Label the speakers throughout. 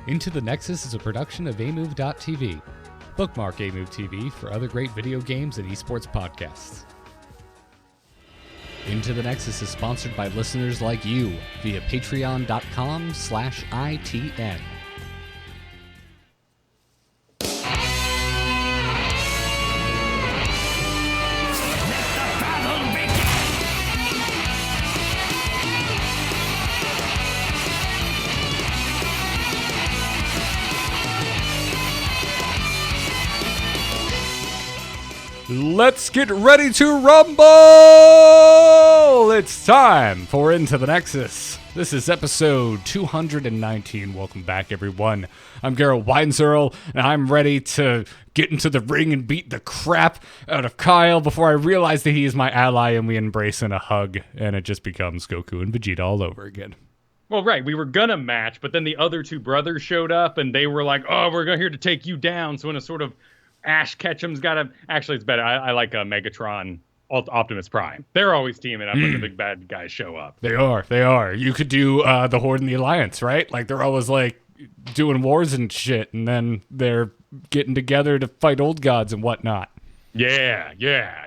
Speaker 1: Into the Nexus is a production of amove.tv. Bookmark Amove TV for other great video games and esports podcasts. Into the Nexus is sponsored by listeners like you via patreon.com/ITN. Let's get ready to rumble! It's time for Into the Nexus. This is episode 219. Welcome back, everyone. I'm Garrett Weinzierl, and I'm ready to get into the ring and beat the crap out of Kyle before I realize that he is my ally and we embrace in a hug, and it just becomes Goku and Vegeta all over again.
Speaker 2: Well, right, we were gonna match, but then the other two brothers showed up, and they were like, oh, we're here to take you down, so in a sort of Ash Ketchum's got a... Actually, it's better. I like Megatron, Optimus Prime. They're always teaming up when the big bad guys show up.
Speaker 1: They are. You could do the Horde and the Alliance, right? Like, they're always, like, doing wars and shit, and then they're getting together to fight old gods and whatnot.
Speaker 2: Yeah.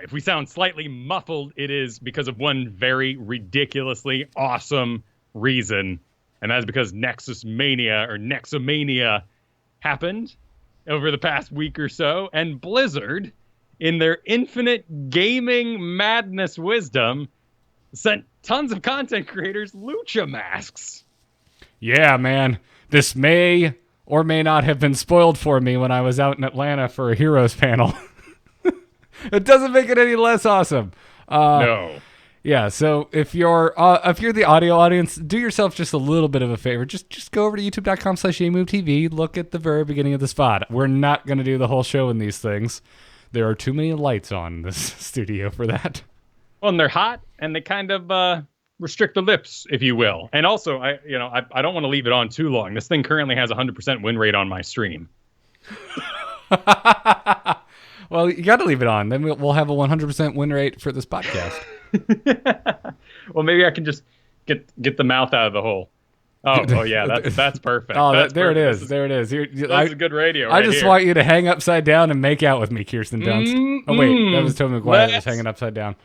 Speaker 2: If we sound slightly muffled, it is because of one very ridiculously awesome reason, and that is because Nexus Mania, or Nexomania, happened over the past week or so, and Blizzard, in their infinite gaming madness wisdom, sent tons of content creators lucha masks.
Speaker 1: Yeah, man. This may or may not have been spoiled for me when I was out in Atlanta for a Heroes panel. It doesn't make it any less awesome.
Speaker 2: No.
Speaker 1: Yeah, so if you're the audio audience, do yourself just a little bit of a favor. Just go over to youtube.com/AmoveTV, look at the very beginning of the spot. We're not going to do the whole show in these things. There are too many lights on in this studio for that.
Speaker 2: Well, and they're hot, and they kind of restrict the lips, if you will. And also, I don't want to leave it on too long. This thing currently has 100% win rate on my stream.
Speaker 1: Well, you got to leave it on. Then we'll have a 100% win rate for this podcast.
Speaker 2: Well, maybe I can just get the mouth out of the hole. Oh yeah, that's perfect.
Speaker 1: There it is. There it is.
Speaker 2: That's a good radio.
Speaker 1: I just want you to hang upside down and make out with me, Kirsten Dunst. Oh wait, that was Tobey Maguire that was hanging upside down.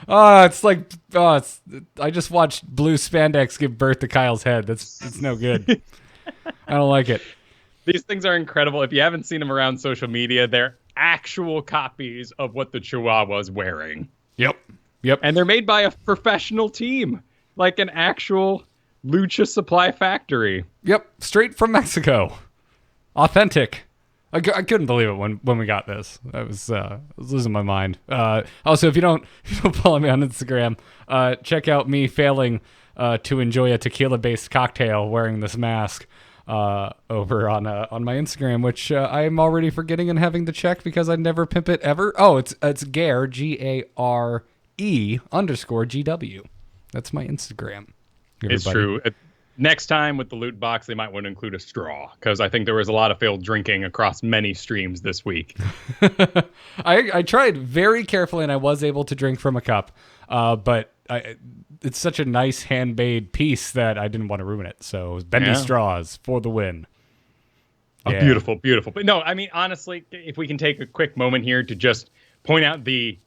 Speaker 1: I just watched blue spandex give birth to Kyle's head. It's no good. I don't like it.
Speaker 2: These things are incredible. If you haven't seen them around social media, they're actual copies of what the Chihuahua's wearing.
Speaker 1: Yep.
Speaker 2: And they're made by a professional team, like an actual lucha supply factory.
Speaker 1: Yep, straight from Mexico. Authentic. I couldn't believe it when we got this. I was losing my mind. Also, if you don't follow me on Instagram, check out me failing to enjoy a tequila-based cocktail wearing this mask. Over on my Instagram, which I am already forgetting and having to check because I never pimp it ever. Oh, it's Gare, GARE_GW. That's my Instagram. Everybody.
Speaker 2: It's true. Next time with the loot box, they might want to include a straw because I think there was a lot of failed drinking across many streams this week.
Speaker 1: I tried very carefully and I was able to drink from a cup, but it's such a nice handmade piece that I didn't want to ruin it. So it was bendy straws for the win.
Speaker 2: Yeah. Beautiful. But no, I mean, honestly, if we can take a quick moment here to just point out the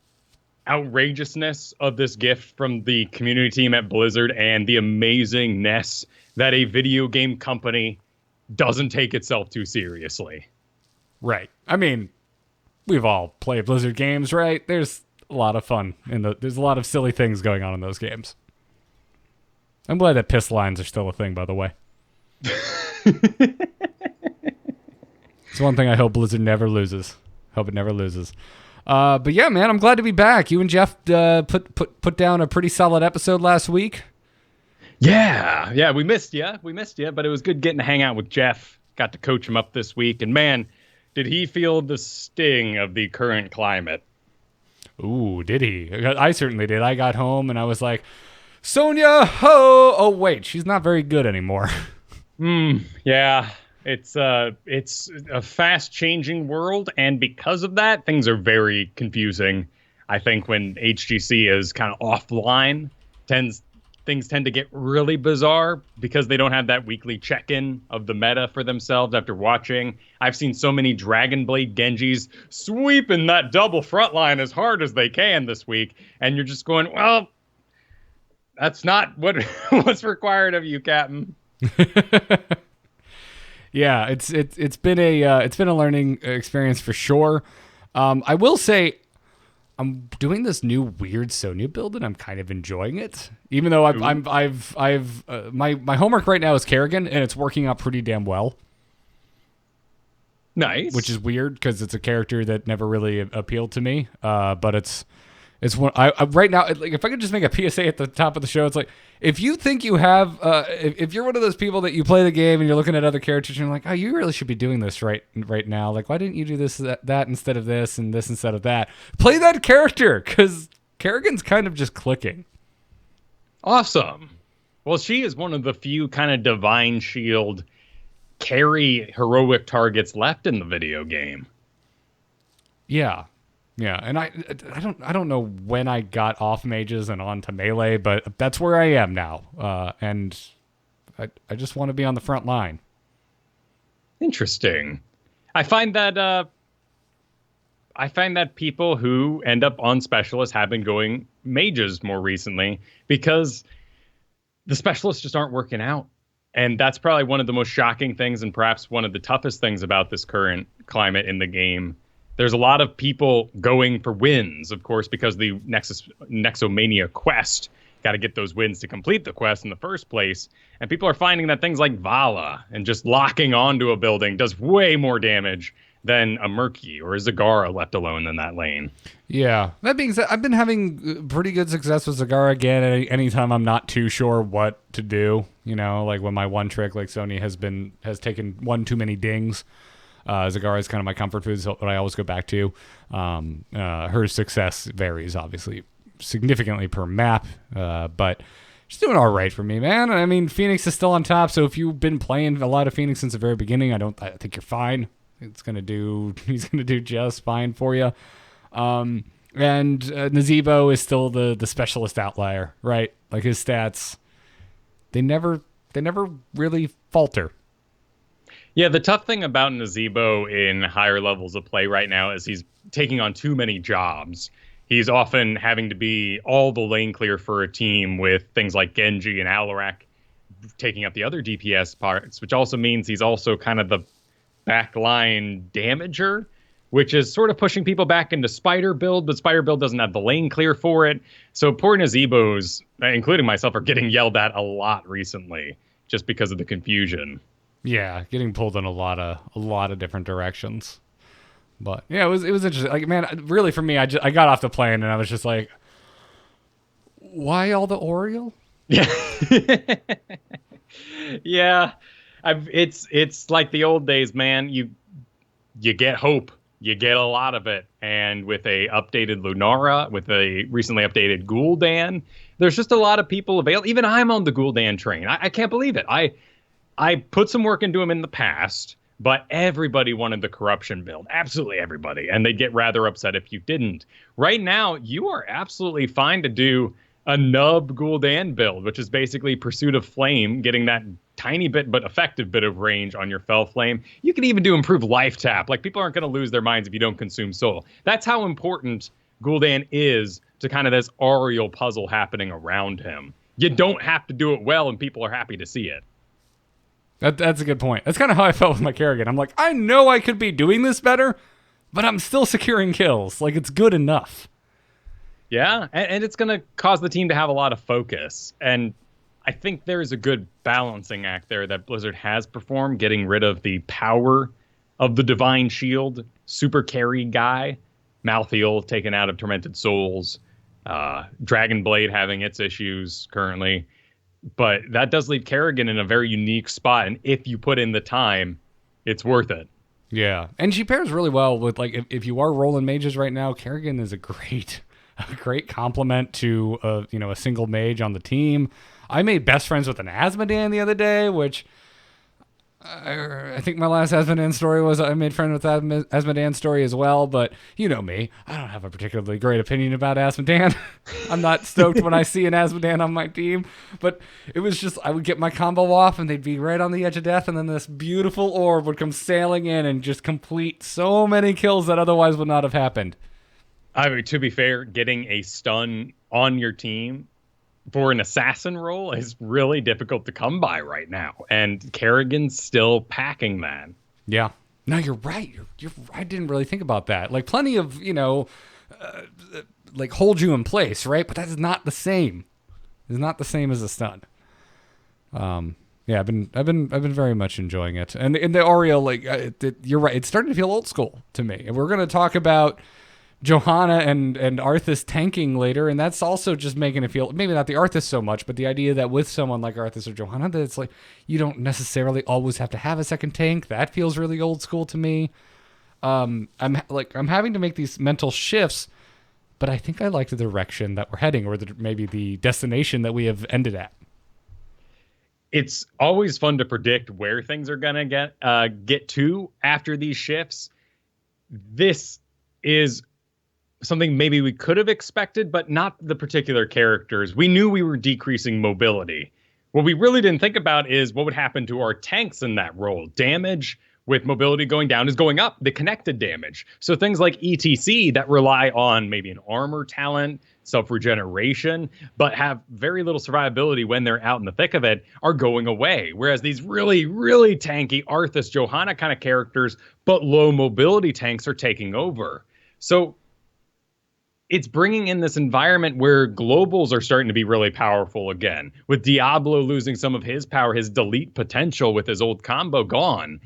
Speaker 2: outrageousness of this gift from the community team at Blizzard and the amazingness that a video game company doesn't take itself too seriously.
Speaker 1: Right. I mean, we've all played Blizzard games, right? There's a lot of fun there's a lot of silly things going on in those games. I'm glad that piss lines are still a thing, by the way. It's one thing I hope Blizzard never loses. Hope it never loses. But yeah, man, I'm glad to be back. You and Jeff put down a pretty solid episode last week.
Speaker 2: Yeah, we missed you, but it was good getting to hang out with Jeff. Got to coach him up this week, and man, did he feel the sting of the current climate.
Speaker 1: Ooh, did he? I certainly did. I got home and I was like, Sonya, ho! Oh, wait, she's not very good anymore.
Speaker 2: Yeah, it's a fast-changing world, and because of that, things are very confusing. I think when HGC is kind of offline, things things tend to get really bizarre because they don't have that weekly check-in of the meta for themselves after watching. I've seen so many Dragon Blade Genjis sweeping that double front line as hard as they can this week, and you're just going, well, that's not what's required of you, Captain.
Speaker 1: Yeah, it's been a learning experience for sure. I will say I'm doing this new weird Sonya build and I'm kind of enjoying it. Even though my homework right now is Kerrigan and it's working out pretty damn well.
Speaker 2: Nice.
Speaker 1: Which is weird because it's a character that never really appealed to me. But it's one I right now, like, if I could just make a PSA at the top of the show, it's like, if you think you have if you're one of those people that you play the game and you're looking at other characters and you're like, oh, you really should be doing this right now, like, why didn't you do this that instead of this and this instead of that? Play that character, because Kerrigan's kind of just clicking.
Speaker 2: Awesome. Well, she is one of the few kind of divine shield carry heroic targets left in the video game.
Speaker 1: Yeah, and I don't know when I got off mages and onto melee, but that's where I am now, and I just want to be on the front line.
Speaker 2: Interesting. I find that people who end up on specialists have been going mages more recently because the specialists just aren't working out. And that's probably one of the most shocking things and perhaps one of the toughest things about this current climate in the game. There's a lot of people going for wins, of course, because the Nexomania quest, got to get those wins to complete the quest in the first place. And people are finding that things like Vala and just locking onto a building does way more damage than a Murky or a Zagara left alone in that lane.
Speaker 1: Yeah. That being said, I've been having pretty good success with Zagara again anytime I'm not too sure what to do. You know, like when my one trick, like Sony, has taken one too many dings. Zagara is kind of my comfort food, so what I always go back to. Her success varies, obviously, significantly per map, but she's doing all right for me, man. I mean, Phoenix is still on top, so if you've been playing a lot of Phoenix since the very beginning, I think you're fine. He's gonna do just fine for you. And Nazebo is still the specialist outlier, right? Like his stats, they never really falter.
Speaker 2: Yeah, the tough thing about Nazebo in higher levels of play right now is he's taking on too many jobs. He's often having to be all the lane clear for a team with things like Genji and Alarak taking up the other DPS parts, which also means he's also kind of the backline damager, which is sort of pushing people back into Spider build, but Spider build doesn't have the lane clear for it. So poor Nazebos, including myself, are getting yelled at a lot recently just because of the confusion.
Speaker 1: Yeah, getting pulled in a lot of different directions. But yeah, it was interesting. Like, man, really for me, I got off the plane and I was just like, why all the Oriole?
Speaker 2: Yeah. Yeah. It's like the old days, man. You get hope. You get a lot of it. And with a updated Lunara, with a recently updated Gul'dan, there's just a lot of people available. Even I'm on the Gul'dan train. I can't believe it. I put some work into him in the past, but everybody wanted the corruption build. Absolutely everybody. And they'd get rather upset if you didn't. Right now, you are absolutely fine to do a nub Gul'dan build, which is basically Pursuit of Flame, getting that tiny bit but effective bit of range on your Fel Flame. You can even do improved life tap. Like, people aren't going to lose their minds if you don't consume soul. That's how important Gul'dan is to kind of this Oriole puzzle happening around him. You don't have to do it well, and people are happy to see it.
Speaker 1: That's a good point. That's kind of how I felt with my Kerrigan. I'm like, I know I could be doing this better, but I'm still securing kills. Like, it's good enough.
Speaker 2: Yeah, and it's going to cause the team to have a lot of focus. And I think there's a good balancing act there that Blizzard has performed, getting rid of the power of the Divine Shield, super carry guy, Malthael taken out of Tormented Souls, Dragon Blade having its issues currently. But that does leave Kerrigan in a very unique spot, and if you put in the time, it's worth it.
Speaker 1: Yeah, and she pairs really well with, like, if you are rolling mages right now, Kerrigan is a great complement to a single mage on the team. I made best friends with an Asmodan the other day, which I think my last Asmodan story was I made friends with Asmodan story as well, but you know me. I don't have a particularly great opinion about Asmodan. I'm not stoked when I see an Asmodan on my team, but it was just I would get my combo off and they'd be right on the edge of death, and then this beautiful orb would come sailing in and just complete so many kills that otherwise would not have happened.
Speaker 2: I mean, to be fair, getting a stun on your team for an assassin role is really difficult to come by right now, and Kerrigan's still packing that.
Speaker 1: Yeah. No, you're right. I didn't really think about that. Like plenty of, like hold you in place, right? But that's not the same. It's not the same as a stun. Yeah, I've been very much enjoying it. And in the Oriole, like you're right, it's starting to feel old school to me. And we're gonna talk about Johanna and Arthas tanking later, and that's also just making it feel, maybe not the Arthas so much, but the idea that with someone like Arthas or Johanna, that it's like you don't necessarily always have to have a second tank. That feels really old school to me. I'm having to make these mental shifts, but I think I like the direction that we're heading, or maybe the destination that we have ended at.
Speaker 2: It's always fun to predict where things are gonna get to after these shifts. This is something maybe we could have expected, but not the particular characters. We knew we were decreasing mobility. What we really didn't think about is what would happen to our tanks in that role. Damage with mobility going down is going up, the connected damage. So things like ETC that rely on maybe an armor talent, self-regeneration, but have very little survivability when they're out in the thick of it are going away. Whereas these really, really tanky Arthas, Johanna kind of characters, but low mobility tanks are taking over. So it's bringing in this environment where globals are starting to be really powerful again. With Diablo losing some of his power, his delete potential with his old combo gone.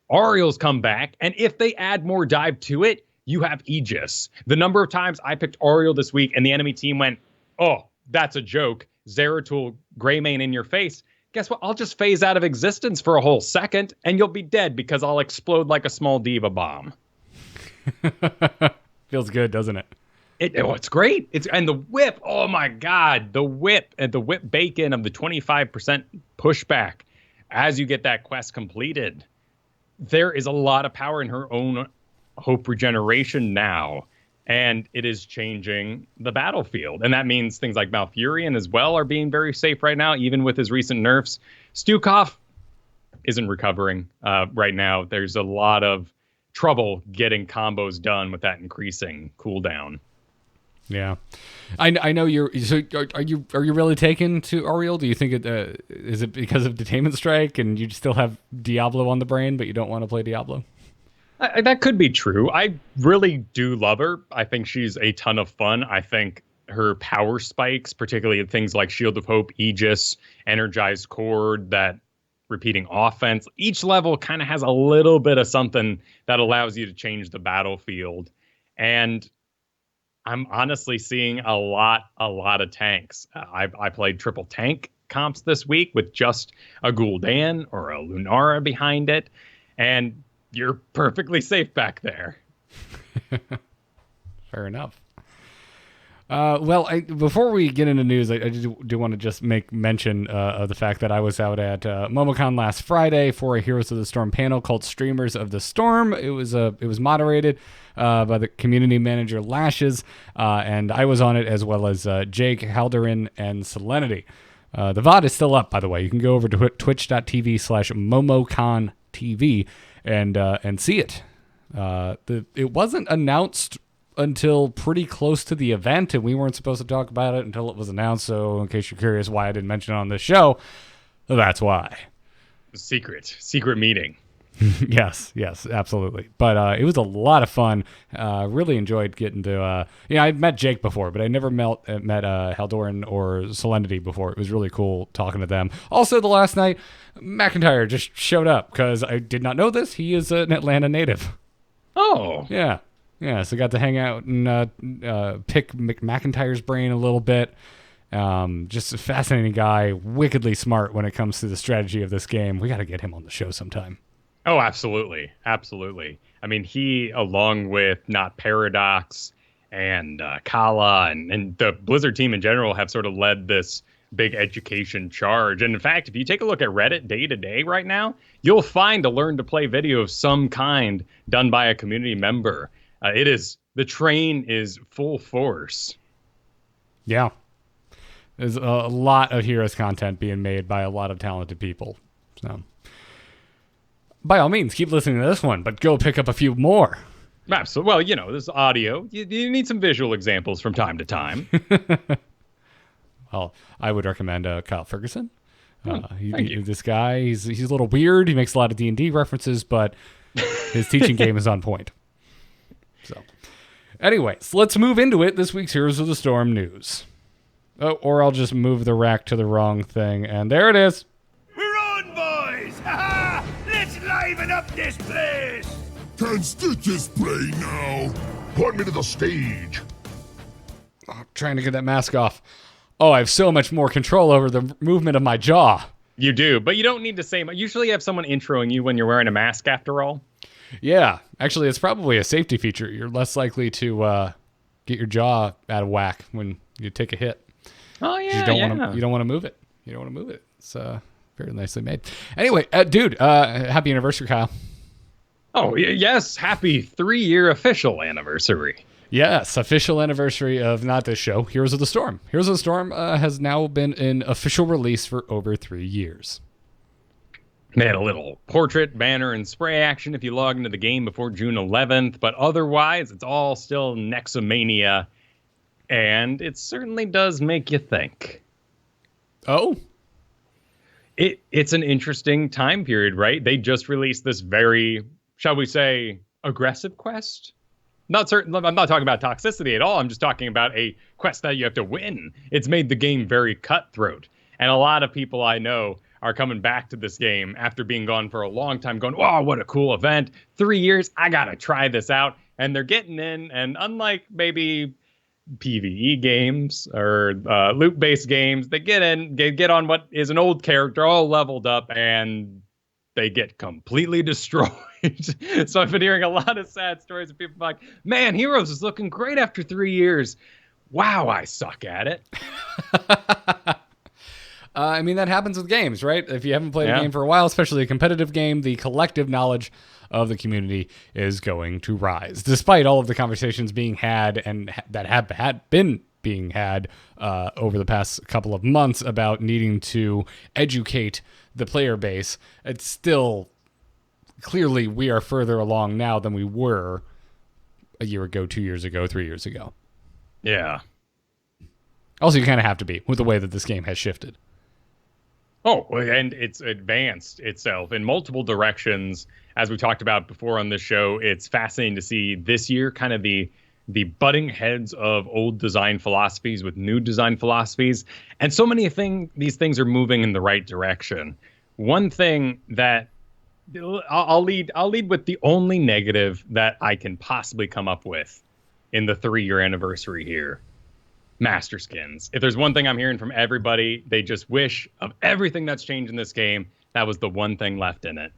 Speaker 2: Orioles come back, and if they add more dive to it, you have Aegis. The number of times I picked Oriole this week and the enemy team went, oh, that's a joke. Zeratul, Greymane in your face. Guess what? I'll just phase out of existence for a whole second, and you'll be dead because I'll explode like a small diva bomb.
Speaker 1: Feels good, doesn't it?
Speaker 2: It's great. And the whip, oh my God, the whip and the whip bacon of the 25% pushback as you get that quest completed. There is a lot of power in her own hope regeneration now, and it is changing the battlefield. And that means things like Malfurion as well are being very safe right now, even with his recent nerfs. Stukov isn't recovering right now. There's a lot of trouble getting combos done with that increasing cooldown.
Speaker 1: Yeah, I know you're. So are you really taken to Oriole? Do you think it is it because of Detainment Strike and you still have Diablo on the brain, but you don't want to play Diablo?
Speaker 2: That could be true. I really do love her. I think she's a ton of fun. I think her power spikes, particularly things like Shield of Hope, Aegis, Energized Cord, that repeating offense, each level kind of has a little bit of something that allows you to change the battlefield. And I'm honestly seeing a lot of tanks. I played triple tank comps this week with just a Gul'dan or a Lunara behind it, and you're perfectly safe back there.
Speaker 1: Fair enough. Before we get into news, I do want to just make mention of the fact that I was out at MomoCon last Friday for a Heroes of the Storm panel called Streamers of the Storm. It was moderated by the community manager Lashes, and I was on it as well as Jake, Halderin, and Selenity. The VOD is still up, by the way. You can go over to twitch.tv/MomoConTV and see it. It wasn't announced until pretty close to the event, and we weren't supposed to talk about it until it was announced. So in case you're curious why I didn't mention it on this show, that's why.
Speaker 2: Secret meeting.
Speaker 1: Yes, absolutely. But it was a lot of fun. Really enjoyed getting to, I'd met Jake before, but I never met Haldoran or Solemnity before. It was really cool talking to them. Also, the last night, McIntyre just showed up because I did not know this. He is an Atlanta native.
Speaker 2: Oh.
Speaker 1: Yeah, so got to hang out and pick McIntyre's brain a little bit. Just a fascinating guy, wickedly smart when it comes to the strategy of this game. We got to get him on the show sometime.
Speaker 2: Oh, absolutely. Absolutely. I mean, he, along with Not Paradox and Kala and the Blizzard team in general, have sort of led this big education charge. And in fact, if you take a look at Reddit day to day right now, you'll find a learn to play video of some kind done by a community member. The train is full force.
Speaker 1: Yeah. There's a lot of Heroes content being made by a lot of talented people. So, by all means, keep listening to this one, but go pick up a few more.
Speaker 2: So, well, this audio. You need some visual examples from time to time.
Speaker 1: Well, I would recommend Kyle Fergusson.
Speaker 2: Thank you.
Speaker 1: This guy, he's a little weird. He makes a lot of D&D references, but his teaching game is on point. So, anyways, let's move into it. This week's Heroes of the Storm news. Oh, or I'll just move the rack to the wrong thing, and there it is.
Speaker 3: We're on, boys! Ha-ha! Let's liven up this place!
Speaker 4: Can Stitches play now? Point me to the stage.
Speaker 1: Oh, trying to get that mask off. Oh, I have so much more control over the movement of my jaw.
Speaker 2: You do, but you don't need to say much. Usually you have someone introing you when you're wearing a mask, after all.
Speaker 1: Yeah, actually, it's probably a safety feature. You're less likely to get your jaw out of whack when you take a hit.
Speaker 2: Oh, yeah,
Speaker 1: you don't want to move it. You don't want to move it. It's very nicely made. Anyway, dude, happy anniversary, Kyle.
Speaker 2: Oh, yes. Happy 3-year official anniversary.
Speaker 1: Yes, official anniversary of not this show, Heroes of the Storm. Heroes of the Storm has now been in official release for over 3 years.
Speaker 2: They had a little portrait, banner, and spray action if you log into the game before June 11th, but otherwise, it's all still Nexomania, and it certainly does make you think.
Speaker 1: Oh?
Speaker 2: It's an interesting time period, right? They just released this very, shall we say, aggressive quest? I'm not talking about Toxicity at all. I'm just talking about a quest that you have to win. It's made the game very cutthroat. And a lot of people I know are coming back to this game after being gone for a long time going, wow, what a cool event. 3 years, I got to try this out. And they're getting in, and unlike maybe PvE games or loot-based games, they get on what is an old character all leveled up, and they get completely destroyed. So I've been hearing a lot of sad stories of people like, man, Heroes is looking great after 3 years. Wow, I suck at it.
Speaker 1: I mean, that happens with games, right? If you haven't played a game for a while, especially a competitive game, the collective knowledge of the community is going to rise. Despite all of the conversations being had and that have been being had over the past couple of months about needing to educate the player base, it's still clearly we are further along now than we were a year ago, 2 years ago, 3 years ago.
Speaker 2: Yeah.
Speaker 1: Also, you kind of have to be with the way that this game has shifted.
Speaker 2: Oh, and it's advanced itself in multiple directions. As we talked about before on this show, it's fascinating to see this year kind of the butting heads of old design philosophies with new design philosophies. And so many these things are moving in the right direction. One thing that I'll lead with the only negative that I can possibly come up with in the 3-year anniversary here. Master skins. If there's one thing I'm hearing from everybody, they just wish of everything that's changed in this game, that was the one thing left in it.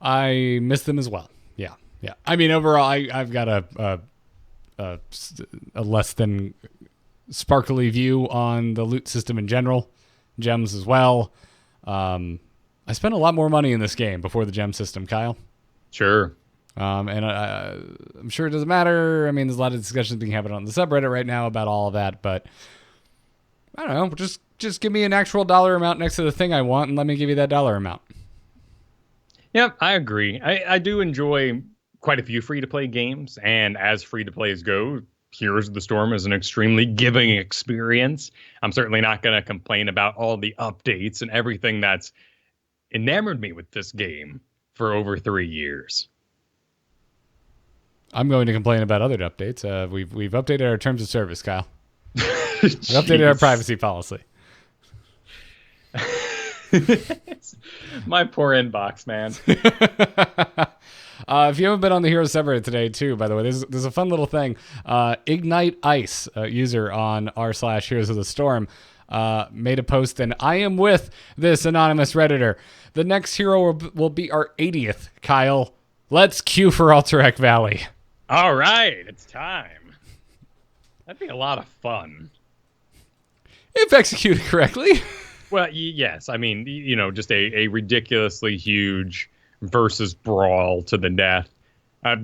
Speaker 1: I miss them as well. Yeah. I mean, overall, I've got a less than sparkly view on the loot system in general, gems as well. I spent a lot more money in this game before the gem system, Kyle.
Speaker 2: Sure.
Speaker 1: And I'm sure it doesn't matter. I mean, there's a lot of discussions being happening on the subreddit right now about all of that, but I don't know. Just give me an actual dollar amount next to the thing I want and let me give you that dollar amount.
Speaker 2: Yep, I agree. I do enjoy quite a few free-to-play games, and as free-to-plays go, Heroes of the Storm is an extremely giving experience. I'm certainly not going to complain about all the updates and everything that's enamored me with this game for over 3 years.
Speaker 1: I'm going to complain about other updates. We've updated our terms of service, Kyle. We've updated our privacy policy.
Speaker 2: My poor inbox, man.
Speaker 1: If you haven't been on the Heroes subreddit today, too, by the way, there's a fun little thing. Ignite Ice, user on r/Heroes of the Storm, made a post, and I am with this anonymous Redditor. The next hero will be our 80th, Kyle. Let's queue for Alterac Valley.
Speaker 2: All right, it's time. That'd be a lot of fun.
Speaker 1: If executed correctly.
Speaker 2: Well, yes. I mean, just a ridiculously huge versus brawl to the death.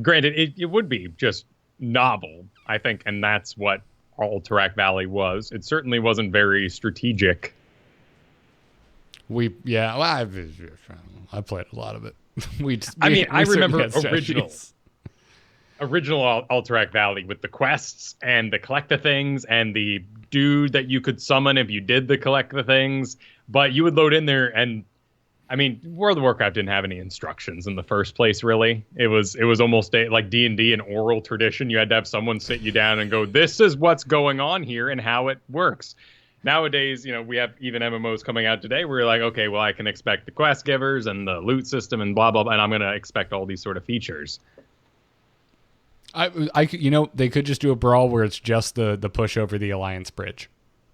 Speaker 2: Granted, it would be just novel, I think, and that's what Alterac Valley was. It certainly wasn't very strategic.
Speaker 1: Well, I played a lot of it.
Speaker 2: I remember
Speaker 1: strategies.
Speaker 2: original Alterac Valley with the quests and the collect the things and the dude that you could summon if you did the collect the things. But you would load in there and, I mean, World of Warcraft didn't have any instructions in the first place, really. It was almost like D&D, an oral tradition. You had to have someone sit you down and go, this is what's going on here and how it works. Nowadays, we have even MMOs coming out today where you're like, okay, well, I can expect the quest givers and the loot system and blah, blah, blah, and I'm going to expect all these sort of features.
Speaker 1: They could just do a brawl where it's just the push over the Alliance Bridge.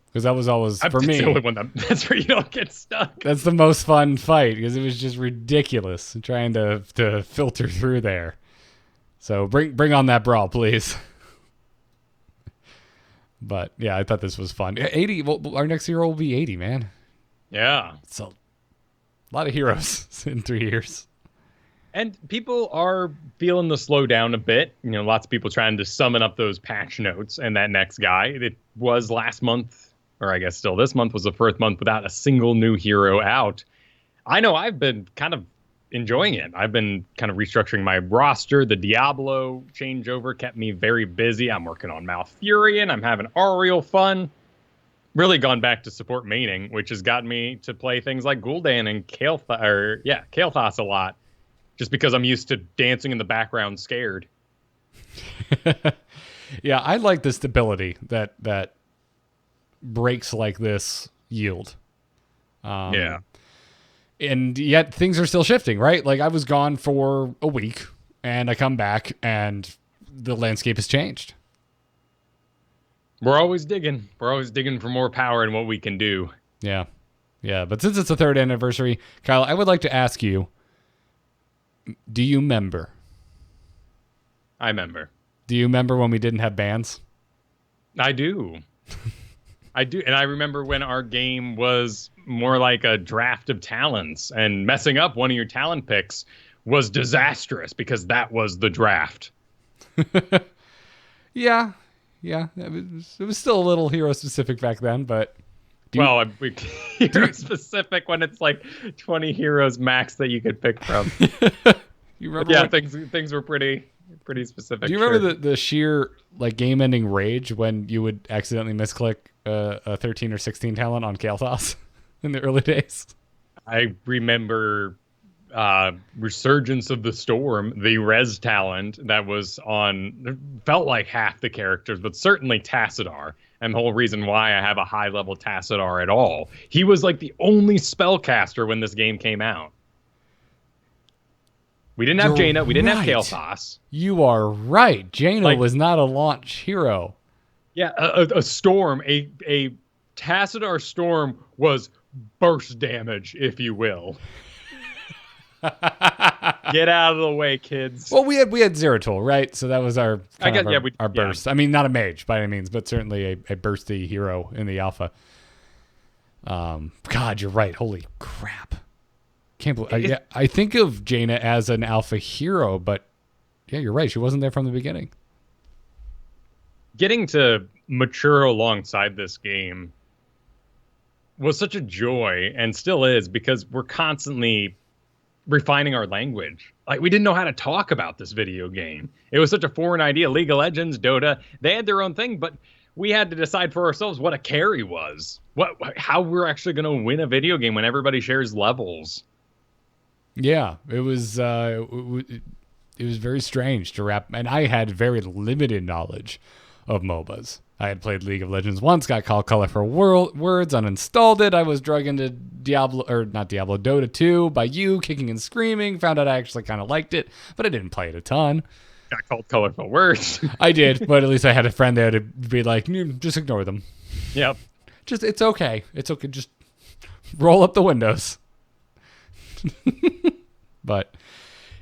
Speaker 1: Because that was always, for me,
Speaker 2: the only one that's where you don't get stuck.
Speaker 1: That's the most fun fight because it was just ridiculous trying to filter through there. So bring on that brawl, please. But yeah, I thought this was fun. 80. Well, our next hero will be 80, man.
Speaker 2: Yeah,
Speaker 1: it's a lot of heroes in 3 years.
Speaker 2: And people are feeling the slowdown a bit. Lots of people trying to summon up those patch notes. And that next guy, it was last month, or I guess still this month, was the first month without a single new hero out. I know I've been kind of enjoying it. I've been kind of restructuring my roster. The Diablo changeover kept me very busy. I'm working on Malfurion. I'm having Ariel fun. Really gone back to support maining, which has gotten me to play things like Gul'dan and Kael'thas a lot. Just because I'm used to dancing in the background scared.
Speaker 1: Yeah, I like the stability that breaks like this yield.
Speaker 2: Yeah.
Speaker 1: And yet things are still shifting, right? Like I was gone for a week and I come back and the landscape has changed.
Speaker 2: We're always digging. We're always digging for more power in what we can do.
Speaker 1: Yeah. Yeah. But since it's the 3rd anniversary, Kyle, I would like to ask you, do you remember?
Speaker 2: I remember.
Speaker 1: Do you remember when we didn't have bans?
Speaker 2: I do. I do. And I remember when our game was more like a draft of talents, and messing up one of your talent picks was disastrous because that was the draft. Yeah. It was still a little hero specific back then, but hero specific when it's like 20 heroes max that you could pick from. You remember? Yeah, things were pretty specific.
Speaker 1: Do you remember the sheer like game ending rage when you would accidentally misclick a 13 or 16 talent on Kael'thas in the early days?
Speaker 2: I remember Resurgence of the Storm, the res talent that was on, felt like half the characters, but certainly Tassadar. And the whole reason why I have a high level Tassadar at all. He was like the only spellcaster when this game came out. We didn't have Jaina. We didn't have Kael'thas.
Speaker 1: You are right. Jaina was not a launch hero.
Speaker 2: Yeah, a storm, a Tassadar storm was burst damage, if you will. Get out of the way, kids.
Speaker 1: Well, we had Zeratul, right? So that was our burst.
Speaker 2: Yeah.
Speaker 1: I mean, not a mage by any means, but certainly a bursty hero in the alpha. God, you're right. Holy crap. Can't believe. I think of Jaina as an alpha hero, but yeah, you're right. She wasn't there from the beginning.
Speaker 2: Getting to mature alongside this game was such a joy, and still is, because we're constantly refining our language. Like, we didn't know how to talk about this video game. It was such a foreign idea. League of Legends, Dota, they had their own thing, but we had to decide for ourselves what a carry was. How we're actually going to win a video game when everybody shares levels.
Speaker 1: Yeah, it was very strange to wrap, and I had very limited knowledge of MOBAs. I had played League of Legends once, got called color for words, uninstalled it. I was drug into Dota 2 by you, kicking and screaming. Found out I actually kind of liked it, but I didn't play it a ton.
Speaker 2: Got called colorful words.
Speaker 1: I did, but at least I had a friend there to be like, just ignore them.
Speaker 2: Yep.
Speaker 1: It's okay. It's okay. Just roll up the windows. But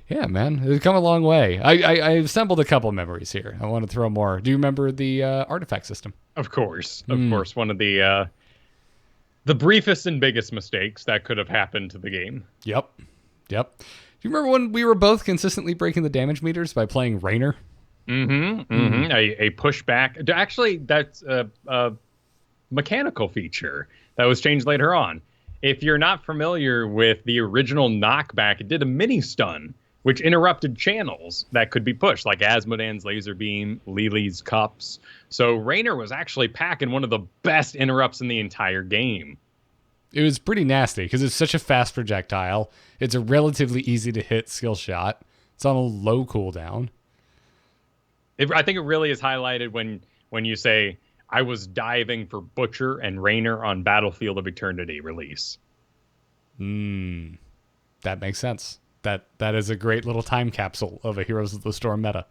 Speaker 1: yeah, man, it's come a long way. I assembled a couple memories here. I want to throw more. Do you remember the artifact system?
Speaker 2: Of course. One of the The briefest and biggest mistakes that could have happened to the game.
Speaker 1: Yep. Do you remember when we were both consistently breaking the damage meters by playing Raynor?
Speaker 2: A pushback. Actually, that's a mechanical feature that was changed later on. If you're not familiar with the original knockback, it did a mini stun, which interrupted channels that could be pushed, like Asmodan's laser beam, Lily's cups. So Raynor was actually packing one of the best interrupts in the entire game.
Speaker 1: It was pretty nasty because it's such a fast projectile. It's a relatively easy to hit skill shot. It's on a low cooldown.
Speaker 2: I think it really is highlighted when you say, I was diving for Butcher and Raynor on Battlefield of Eternity release.
Speaker 1: That makes sense. That is a great little time capsule of a Heroes of the Storm meta.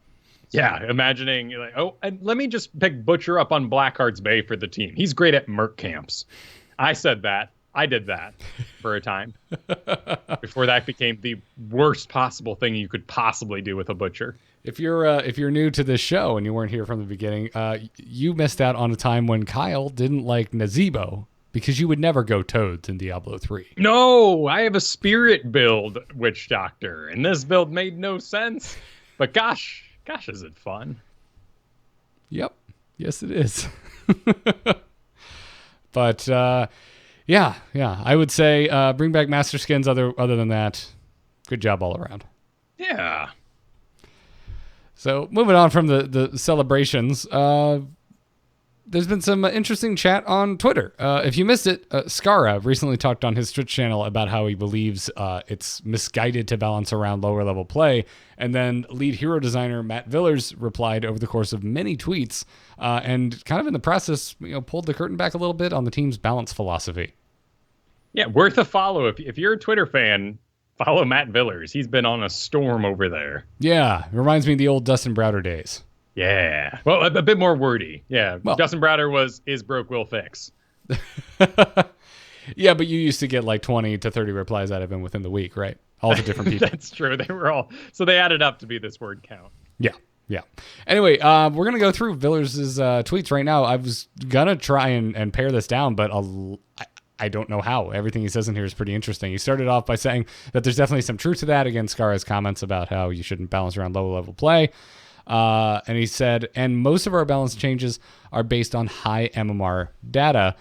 Speaker 2: Yeah, imagining, like, oh, and let me just pick Butcher up on Blackheart's Bay for the team. He's great at merc camps. I said that. I did that for a time before that became the worst possible thing you could possibly do with a Butcher.
Speaker 1: If you're new to this show and you weren't here from the beginning, you missed out on a time when Kyle didn't like Nazebo because you would never go Toads in Diablo 3.
Speaker 2: No, I have a spirit build Witch Doctor, and this build made no sense. But gosh, is it fun?
Speaker 1: Yep. Yes, it is. But yeah, I would say bring back Master Skins. Other than that, good job all around.
Speaker 2: Yeah.
Speaker 1: So moving on from the celebrations, there's been some interesting chat on Twitter. If you missed it, Skara recently talked on his Twitch channel about how he believes it's misguided to balance around lower level play. And then lead hero designer Matt Villers replied over the course of many tweets and kind of in the process, pulled the curtain back a little bit on the team's balance philosophy.
Speaker 2: Yeah, worth a follow. If you're a Twitter fan, follow Matt Villers. He's been on a storm over there.
Speaker 1: Yeah, it reminds me of the old Dustin Browder days.
Speaker 2: Yeah. Well, a bit more wordy. Yeah.
Speaker 1: Well,
Speaker 2: Dustin Browder is broke, will fix.
Speaker 1: Yeah, but you used to get like 20 to 30 replies out of him within the week, right? All the different people.
Speaker 2: That's true. They were all, so they added up to be this word count.
Speaker 1: Yeah. Anyway, we're going to go through Villers' tweets right now. I was going to try and pare this down, but I don't know how. Everything he says in here is pretty interesting. He started off by saying that there's definitely some truth to that. Again, Skara's comments about how you shouldn't balance around lower level play. And he said, and most of our balance changes are based on high MMR data,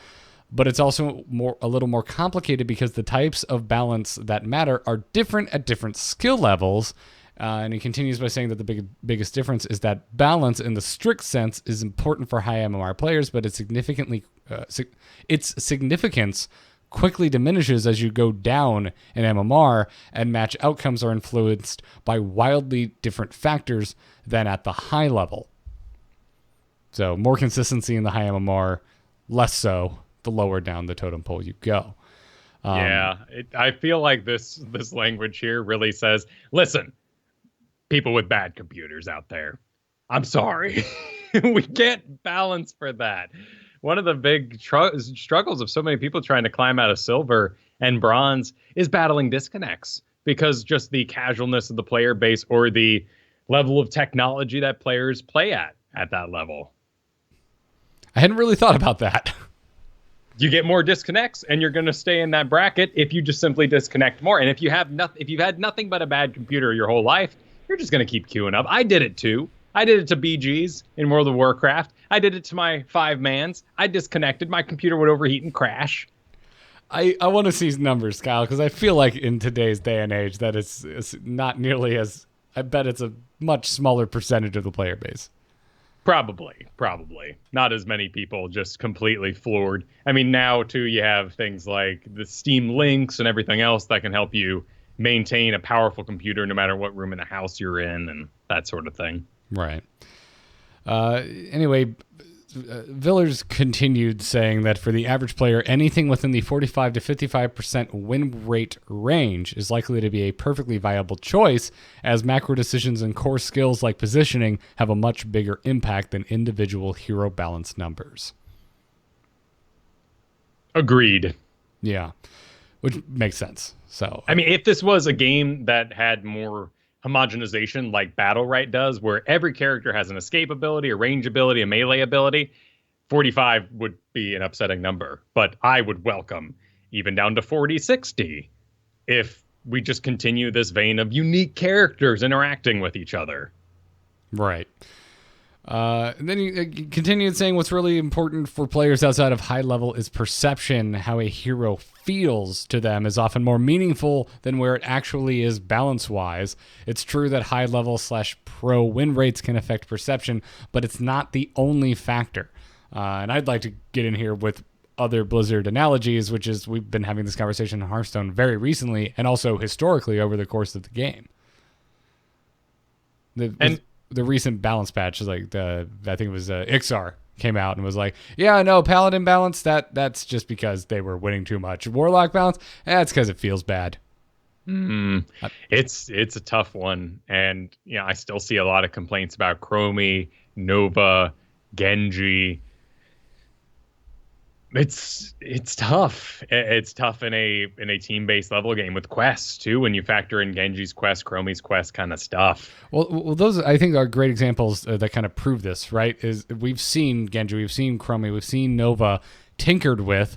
Speaker 1: but it's also a little more complicated because the types of balance that matter are different at different skill levels. And he continues by saying that the biggest difference is that balance in the strict sense is important for high MMR players, but its significance quickly diminishes as you go down in MMR, and match outcomes are influenced by wildly different factors than at the high level. So more consistency in the high MMR, less so the lower down the totem pole you go.
Speaker 2: I feel like this language here really says, listen, people with bad computers out there, I'm sorry. We can't balance for that. One of the big struggles of so many people trying to climb out of silver and bronze is battling disconnects, because just the casualness of the player base or the level of technology that players play at that level.
Speaker 1: I hadn't really thought about that.
Speaker 2: You get more disconnects, and you're going to stay in that bracket if you just simply disconnect more. And if you've had nothing but a bad computer your whole life, you're just going to keep queuing up. I did it too. I did it to BGs in World of Warcraft. I did it to my 5-mans. I disconnected. My computer would overheat and crash.
Speaker 1: I want to see numbers, Kyle, because I feel like in today's day and age that it's not nearly as... I bet it's a much smaller percentage of the player base.
Speaker 2: Probably. Not as many people just completely floored. I mean, now, too, you have things like the Steam Links and everything else that can help you maintain a powerful computer no matter what room in the house you're in and that sort of thing.
Speaker 1: Right. Anyway, Villers continued saying that for the average player, anything within the 45 to 55% win rate range is likely to be a perfectly viable choice, as macro decisions and core skills like positioning have a much bigger impact than individual hero balance numbers.
Speaker 2: Agreed.
Speaker 1: Yeah, which makes sense. So,
Speaker 2: I mean, if this was a game that had more homogenization like Battle Right does, where every character has an escape ability, a range ability, a melee ability, 45 would be an upsetting number, but I would welcome even down to 40, 60 if we just continue this vein of unique characters interacting with each other.
Speaker 1: Right. And then he continued saying what's really important for players outside of high level is perception. How a hero feels to them is often more meaningful than where it actually is balance-wise. It's true that high level / pro win rates can affect perception, but it's not the only factor. And I'd like to get in here with other Blizzard analogies, which is we've been having this conversation in Hearthstone very recently and also historically over the course of the game. The recent balance patch is like I think it was Ixar came out and was like, yeah, no, Paladin balance, that's just because they were winning too much. Warlock balance, it's because it feels bad.
Speaker 2: It's a tough one. And I still see a lot of complaints about Chromie, Nova, Genji. It's tough. It's tough in a team-based level game with quests too. When you factor in Genji's quest, Chromie's quest, kind of stuff.
Speaker 1: Well, those I think are great examples that kind of prove this. Right? Is we've seen Genji, we've seen Chromie, we've seen Nova tinkered with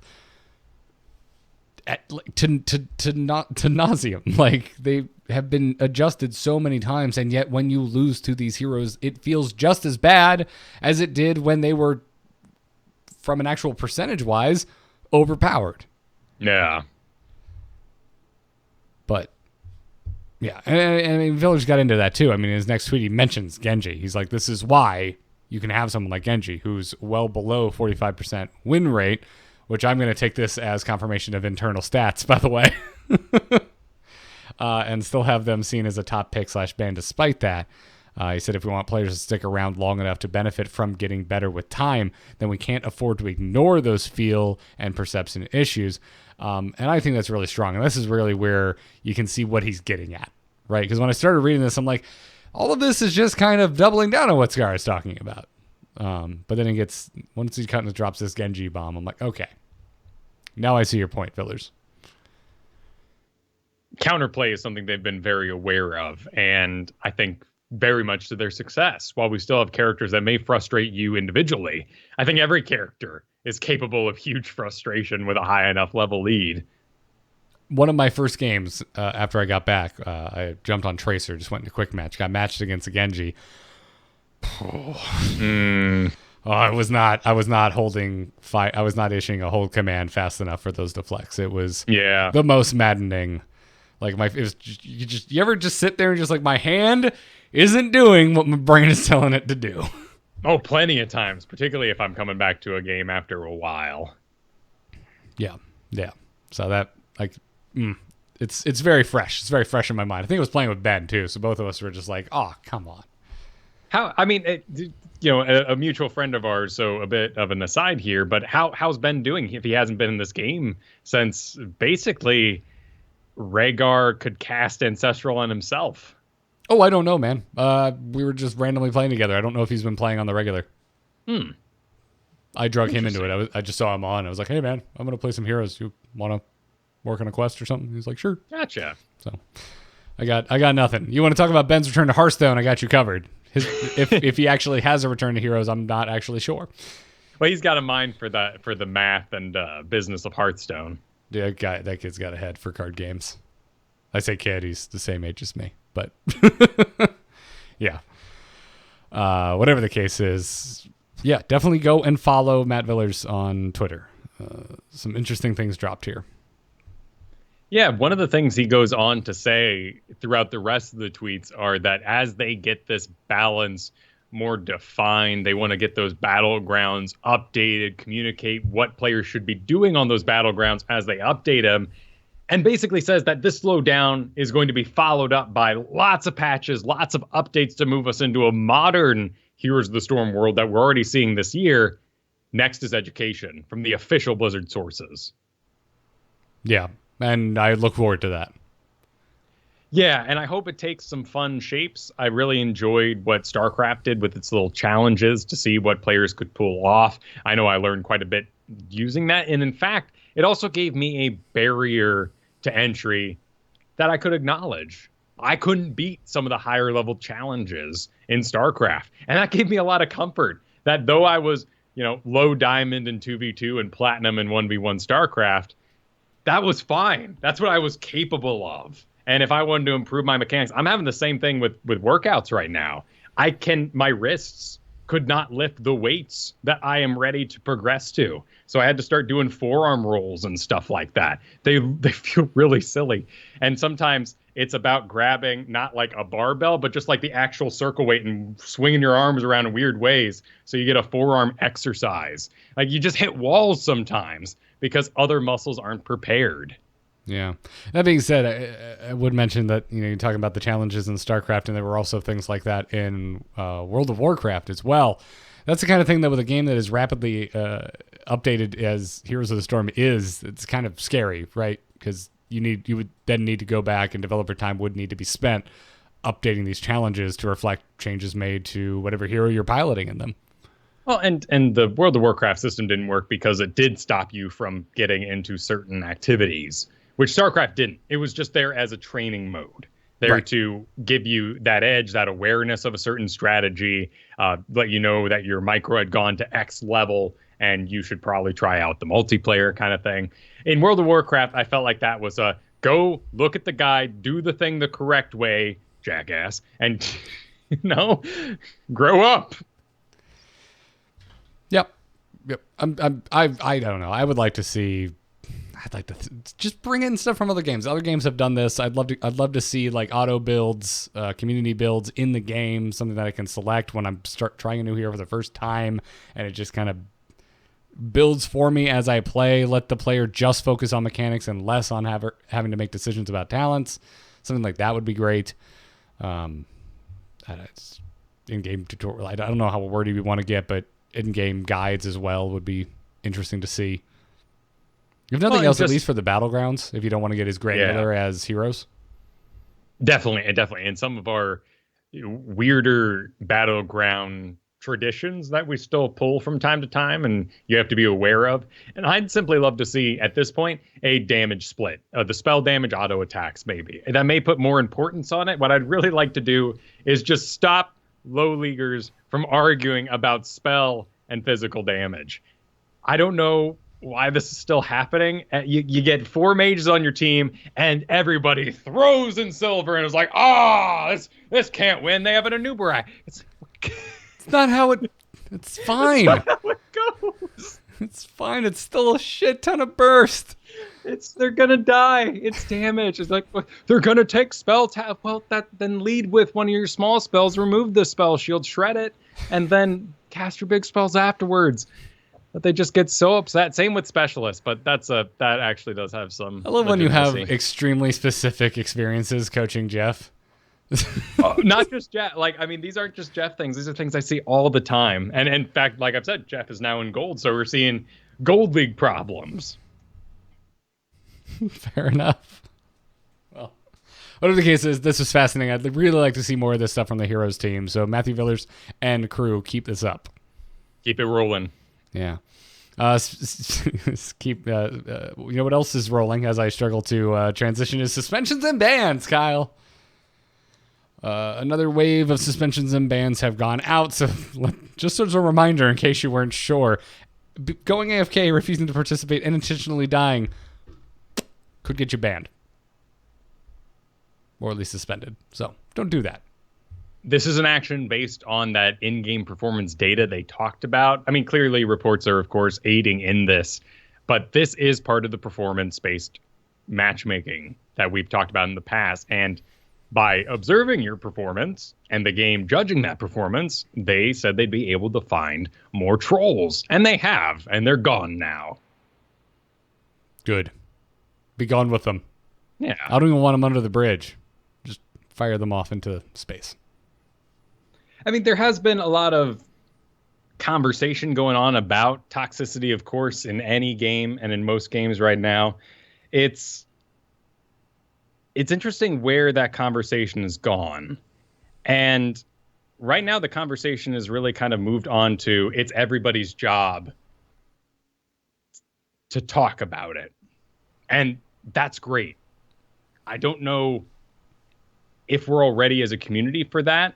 Speaker 1: to nauseum. Like they have been adjusted so many times, and yet when you lose to these heroes, it feels just as bad as it did when they were, from an actual percentage-wise, overpowered.
Speaker 2: Yeah.
Speaker 1: But, yeah. And I mean, Village got into that, too. I mean, in his next tweet, he mentions Genji. He's like, this is why you can have someone like Genji, who's well below 45% win rate, which I'm going to take this as confirmation of internal stats, by the way. And still have them seen as a top pick / ban despite that. He said if we want players to stick around long enough to benefit from getting better with time, then we can't afford to ignore those feel and perception issues. And I think that's really strong. And this is really where you can see what he's getting at, right? Because when I started reading this, I'm like, all of this is just kind of doubling down on what Scar is talking about. But then once he kind of drops this Genji bomb, I'm like, okay, now I see your point, Villers.
Speaker 2: Counterplay is something they've been very aware of, and I think very much to their success. While we still have characters that may frustrate you individually, I think every character is capable of huge frustration with a high enough level lead.
Speaker 1: One of my first games after I got back, I jumped on Tracer, just went into quick match, got matched against a Genji. I was not holding fight. I was not issuing a hold command fast enough for those deflects. It was the most maddening. Like you ever just sit there and just like, my hand isn't doing what my brain is telling it to do.
Speaker 2: Oh, plenty of times, particularly if I'm coming back to a game after a while.
Speaker 1: Yeah. So that it's very fresh. It's very fresh in my mind. I think I was playing with Ben too, so both of us were just like, oh, come on.
Speaker 2: A mutual friend of ours, so a bit of an aside here, but how's Ben doing if he hasn't been in this game since basically Rhaegar could cast Ancestral on himself?
Speaker 1: Oh, I don't know, man. We were just randomly playing together. I don't know if he's been playing on the regular. I drug him into it. I just saw him on. I was like, hey, man, I'm going to play some heroes. You want to work on a quest or something? He's like, sure.
Speaker 2: Gotcha.
Speaker 1: So I got nothing. You want to talk about Ben's return to Hearthstone? I got you covered. If he actually has a return to Heroes, I'm not actually sure.
Speaker 2: Well, he's got a mind for the math and business of Hearthstone.
Speaker 1: Yeah, that kid's got a head for card games. I say kid, he's the same age as me, but yeah. Whatever the case is, yeah, definitely go and follow Matt Villers on Twitter. Some interesting things dropped here.
Speaker 2: Yeah, one of the things he goes on to say throughout the rest of the tweets are that as they get this balance more defined, they want to get those battlegrounds updated, communicate what players should be doing on those battlegrounds as they update them, and basically says that this slowdown is going to be followed up by lots of patches, lots of updates to move us into a modern Heroes of the Storm world that we're already seeing this year. Next is education from the official Blizzard sources.
Speaker 1: Yeah. And I look forward to that.
Speaker 2: Yeah, and I hope it takes some fun shapes. I really enjoyed what StarCraft did with its little challenges to see what players could pull off. I know I learned quite a bit using that. And in fact, it also gave me a barrier to entry that I could acknowledge. I couldn't beat some of the higher level challenges in StarCraft. And that gave me a lot of comfort that though I was low diamond in 2v2 and platinum in 1v1 StarCraft, that was fine. That's what I was capable of. And if I wanted to improve my mechanics, I'm having the same thing with workouts right now. My wrists could not lift the weights that I am ready to progress to. So I had to start doing forearm rolls and stuff like that. They feel really silly. And sometimes it's about grabbing not like a barbell, but just like the actual circle weight and swinging your arms around in weird ways. So you get a forearm exercise. Like you just hit walls sometimes because other muscles aren't prepared.
Speaker 1: Yeah. That being said, I would mention that, you're talking about the challenges in StarCraft, and there were also things like that in World of Warcraft as well. That's the kind of thing that with a game that is rapidly updated as Heroes of the Storm is, it's kind of scary, right? Because you would then need to go back, and developer time would need to be spent updating these challenges to reflect changes made to whatever hero you're piloting in them.
Speaker 2: Well, and the World of Warcraft system didn't work because it did stop you from getting into certain activities, which StarCraft didn't. It was just there as a training mode, there to give you that edge, that awareness of a certain strategy, let you know that your micro had gone to X level and you should probably try out the multiplayer kind of thing. In World of Warcraft, I felt like that was a go look at the guide, do the thing the correct way, jackass, and grow up. Yep.
Speaker 1: I don't know. I would like to see. I'd like to just bring in stuff from other games. Other games have done this. I'd love to see like auto builds, community builds in the game, something that I can select when I'm trying a new hero for the first time, and it just kind of builds for me as I play. Let the player just focus on mechanics and less on having to make decisions about talents. Something like that would be great. In-game tutorial. I don't know how wordy we want to get, but in-game guides as well would be interesting to see. If nothing else, at least for the battlegrounds, if you don't want to get as granular as Heroes.
Speaker 2: Definitely. And some of our weirder battleground traditions that we still pull from time to time and you have to be aware of. And I'd simply love to see, at this point, a damage split. The spell damage auto attacks, maybe. And that may put more importance on it. What I'd really like to do is just stop low leaguers from arguing about spell and physical damage. I don't know why this is still happening. You get 4 mages on your team and everybody throws in silver and is like, this can't win. They have an Anubarak. It's
Speaker 1: not how it's fine.
Speaker 2: It's not how it goes.
Speaker 1: It's fine. It's still a shit ton of burst.
Speaker 2: They're gonna die. It's damage. It's like they're gonna take spell tap. Well, then lead with one of your small spells, remove the spell shield, shred it, and then cast your big spells afterwards. But they just get so upset. Same with specialists, but that actually does have some.
Speaker 1: I love when you have extremely specific experiences coaching Jeff.
Speaker 2: Not just Jeff. These aren't just Jeff things. These are things I see all the time. And in fact, like I've said, Jeff is now in gold, so we're seeing gold league problems.
Speaker 1: Fair enough. Well, whatever the case is, this was fascinating. I'd really like to see more of this stuff from the Heroes team. So Matthew Villers and crew, keep this up.
Speaker 2: Keep it rolling.
Speaker 1: Yeah. Keep. You know what else is rolling as I struggle to transition is suspensions and bans, Kyle. Another wave of suspensions and bans have gone out. So just as a reminder, in case you weren't sure, going AFK, refusing to participate, and intentionally dying could get you banned. Or at least suspended. So don't do that.
Speaker 2: This is an action based on that in-game performance data they talked about. I mean, clearly reports are, of course, aiding in this. But this is part of the performance-based matchmaking that we've talked about in the past. And by observing your performance and the game judging that performance, they said they'd be able to find more trolls. And they have. And they're gone now.
Speaker 1: Good. Be gone with them.
Speaker 2: Yeah.
Speaker 1: I don't even want them under the bridge. Just fire them off into space.
Speaker 2: I mean, there has been a lot of conversation going on about toxicity, of course, in any game and in most games right now. It's interesting where that conversation has gone. And right now the conversation has really kind of moved on to it's everybody's job to talk about it. And that's great. I don't know if we're all ready as a community for that,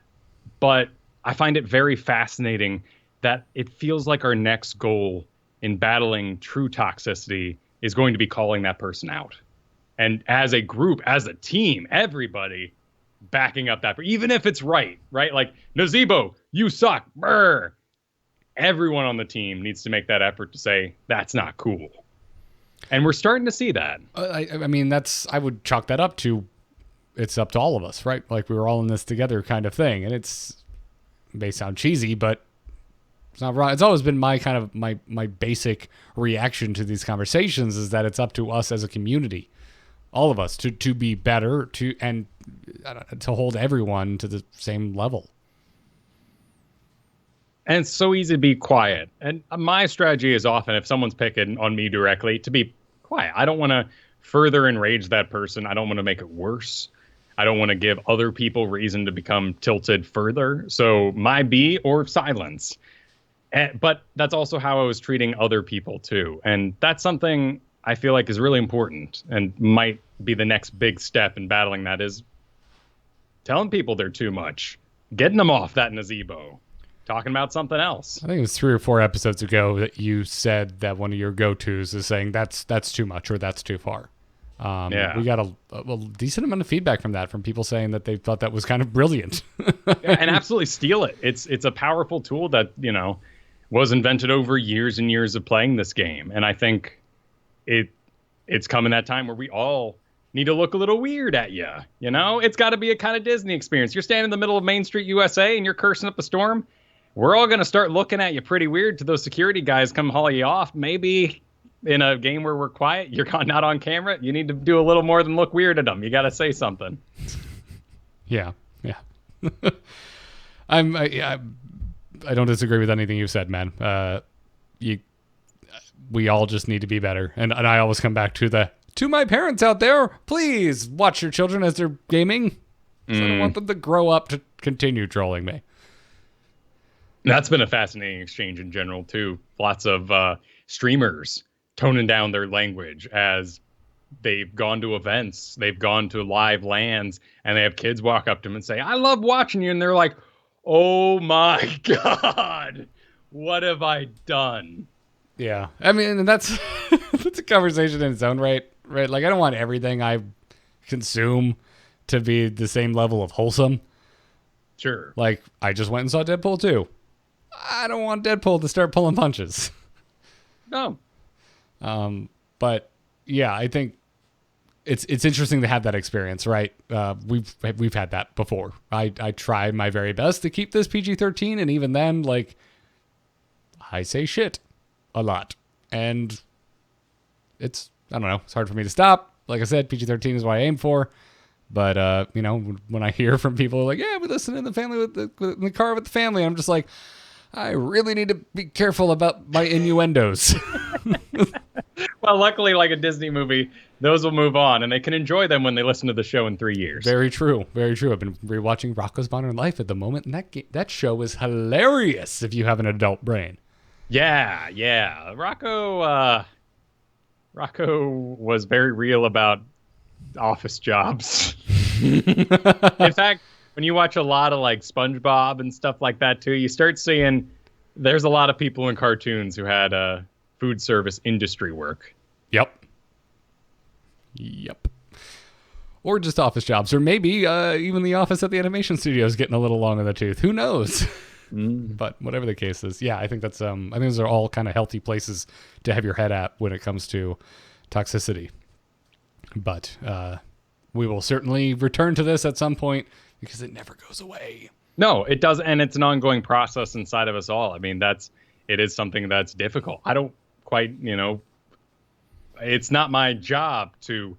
Speaker 2: but I find it very fascinating that it feels like our next goal in battling true toxicity is going to be calling that person out. And as a group, as a team, everybody backing up that, even if it's right? Like, Nazebo, you suck. Brr. Everyone on the team needs to make that effort to say, that's not cool. And we're starting to see that.
Speaker 1: I mean, I would chalk that up to, it's up to all of us, right? Like, we were all in this together kind of thing. And it may sound cheesy, but it's not wrong. It's always been my kind of my basic reaction to these conversations is that it's up to us as a community, all of us, to be better, to hold everyone to the same level.
Speaker 2: And it's so easy to be quiet. And my strategy is often, if someone's picking on me directly, to be quiet. I don't want to further enrage that person. I don't want to make it worse. I don't want to give other people reason to become tilted further. So my B or silence. But that's also how I was treating other people too. And that's something I feel like is really important and might be the next big step in battling that, is telling people they're too much, getting them off that Nazebo, talking about something else.
Speaker 1: I think it was 3 or 4 episodes ago that you said that one of your go-tos is saying that's too much or that's too far.
Speaker 2: Yeah.
Speaker 1: We got a decent amount of feedback from that, from people saying that they thought that was kind of brilliant.
Speaker 2: And absolutely steal it. It's a powerful tool that, was invented over years and years of playing this game. And I think it's coming that time where we all need to look a little weird at you. It's got to be a kind of Disney experience. You're standing in the middle of Main Street, USA, and you're cursing up a storm. We're all going to start looking at you pretty weird till those security guys come haul you off. Maybe in a game where we're quiet, you're not on camera, you need to do a little more than look weird at them. You got to say something.
Speaker 1: Yeah. I don't disagree with anything you said, man. We all just need to be better. And I always come back to my parents out there, please watch your children as they're gaming. I don't want them to grow up to continue trolling me.
Speaker 2: That's been a fascinating exchange in general, too. Lots of streamers toning down their language as they've gone to events, they've gone to live lands, and they have kids walk up to them and say, I love watching you. And they're like, oh my God, what have I done?
Speaker 1: Yeah. I mean, that's that's a conversation in its own right? Like, I don't want everything I consume to be the same level of wholesome.
Speaker 2: Sure.
Speaker 1: Like, I just went and saw Deadpool 2. I don't want Deadpool to start pulling punches.
Speaker 2: No.
Speaker 1: But yeah, I think it's interesting to have that experience, right? We've had that before. I try my very best to keep this PG-13, and even then, like, I say shit a lot, and I don't know, it's hard for me to stop. Like I said, PG-13 is what I aim for. But when I hear from people like, yeah, we listen in the family in the car with the family, I'm just like, I really need to be careful about my innuendos.
Speaker 2: Well, luckily, like a Disney movie, those will move on, and they can enjoy them when they listen to the show in 3 years.
Speaker 1: Very true. Very true. I've been rewatching Rocko's Modern Life at the moment, and that show is hilarious if you have an adult brain.
Speaker 2: Yeah. Rocco was very real about office jobs. In fact, when you watch a lot of like SpongeBob and stuff like that too, you start seeing there's a lot of people in cartoons who had food service industry work.
Speaker 1: Yep. Or just office jobs, or maybe even the office at the animation studio is getting a little long in the tooth. Who knows? But whatever the case is, yeah, I think that's I think those are all kind of healthy places to have your head at when it comes to toxicity. But we will certainly return to this at some point because it never goes away.
Speaker 2: No, it doesn't, and it's an ongoing process inside of us all. I mean, it is something that's difficult. I don't quite, it's not my job to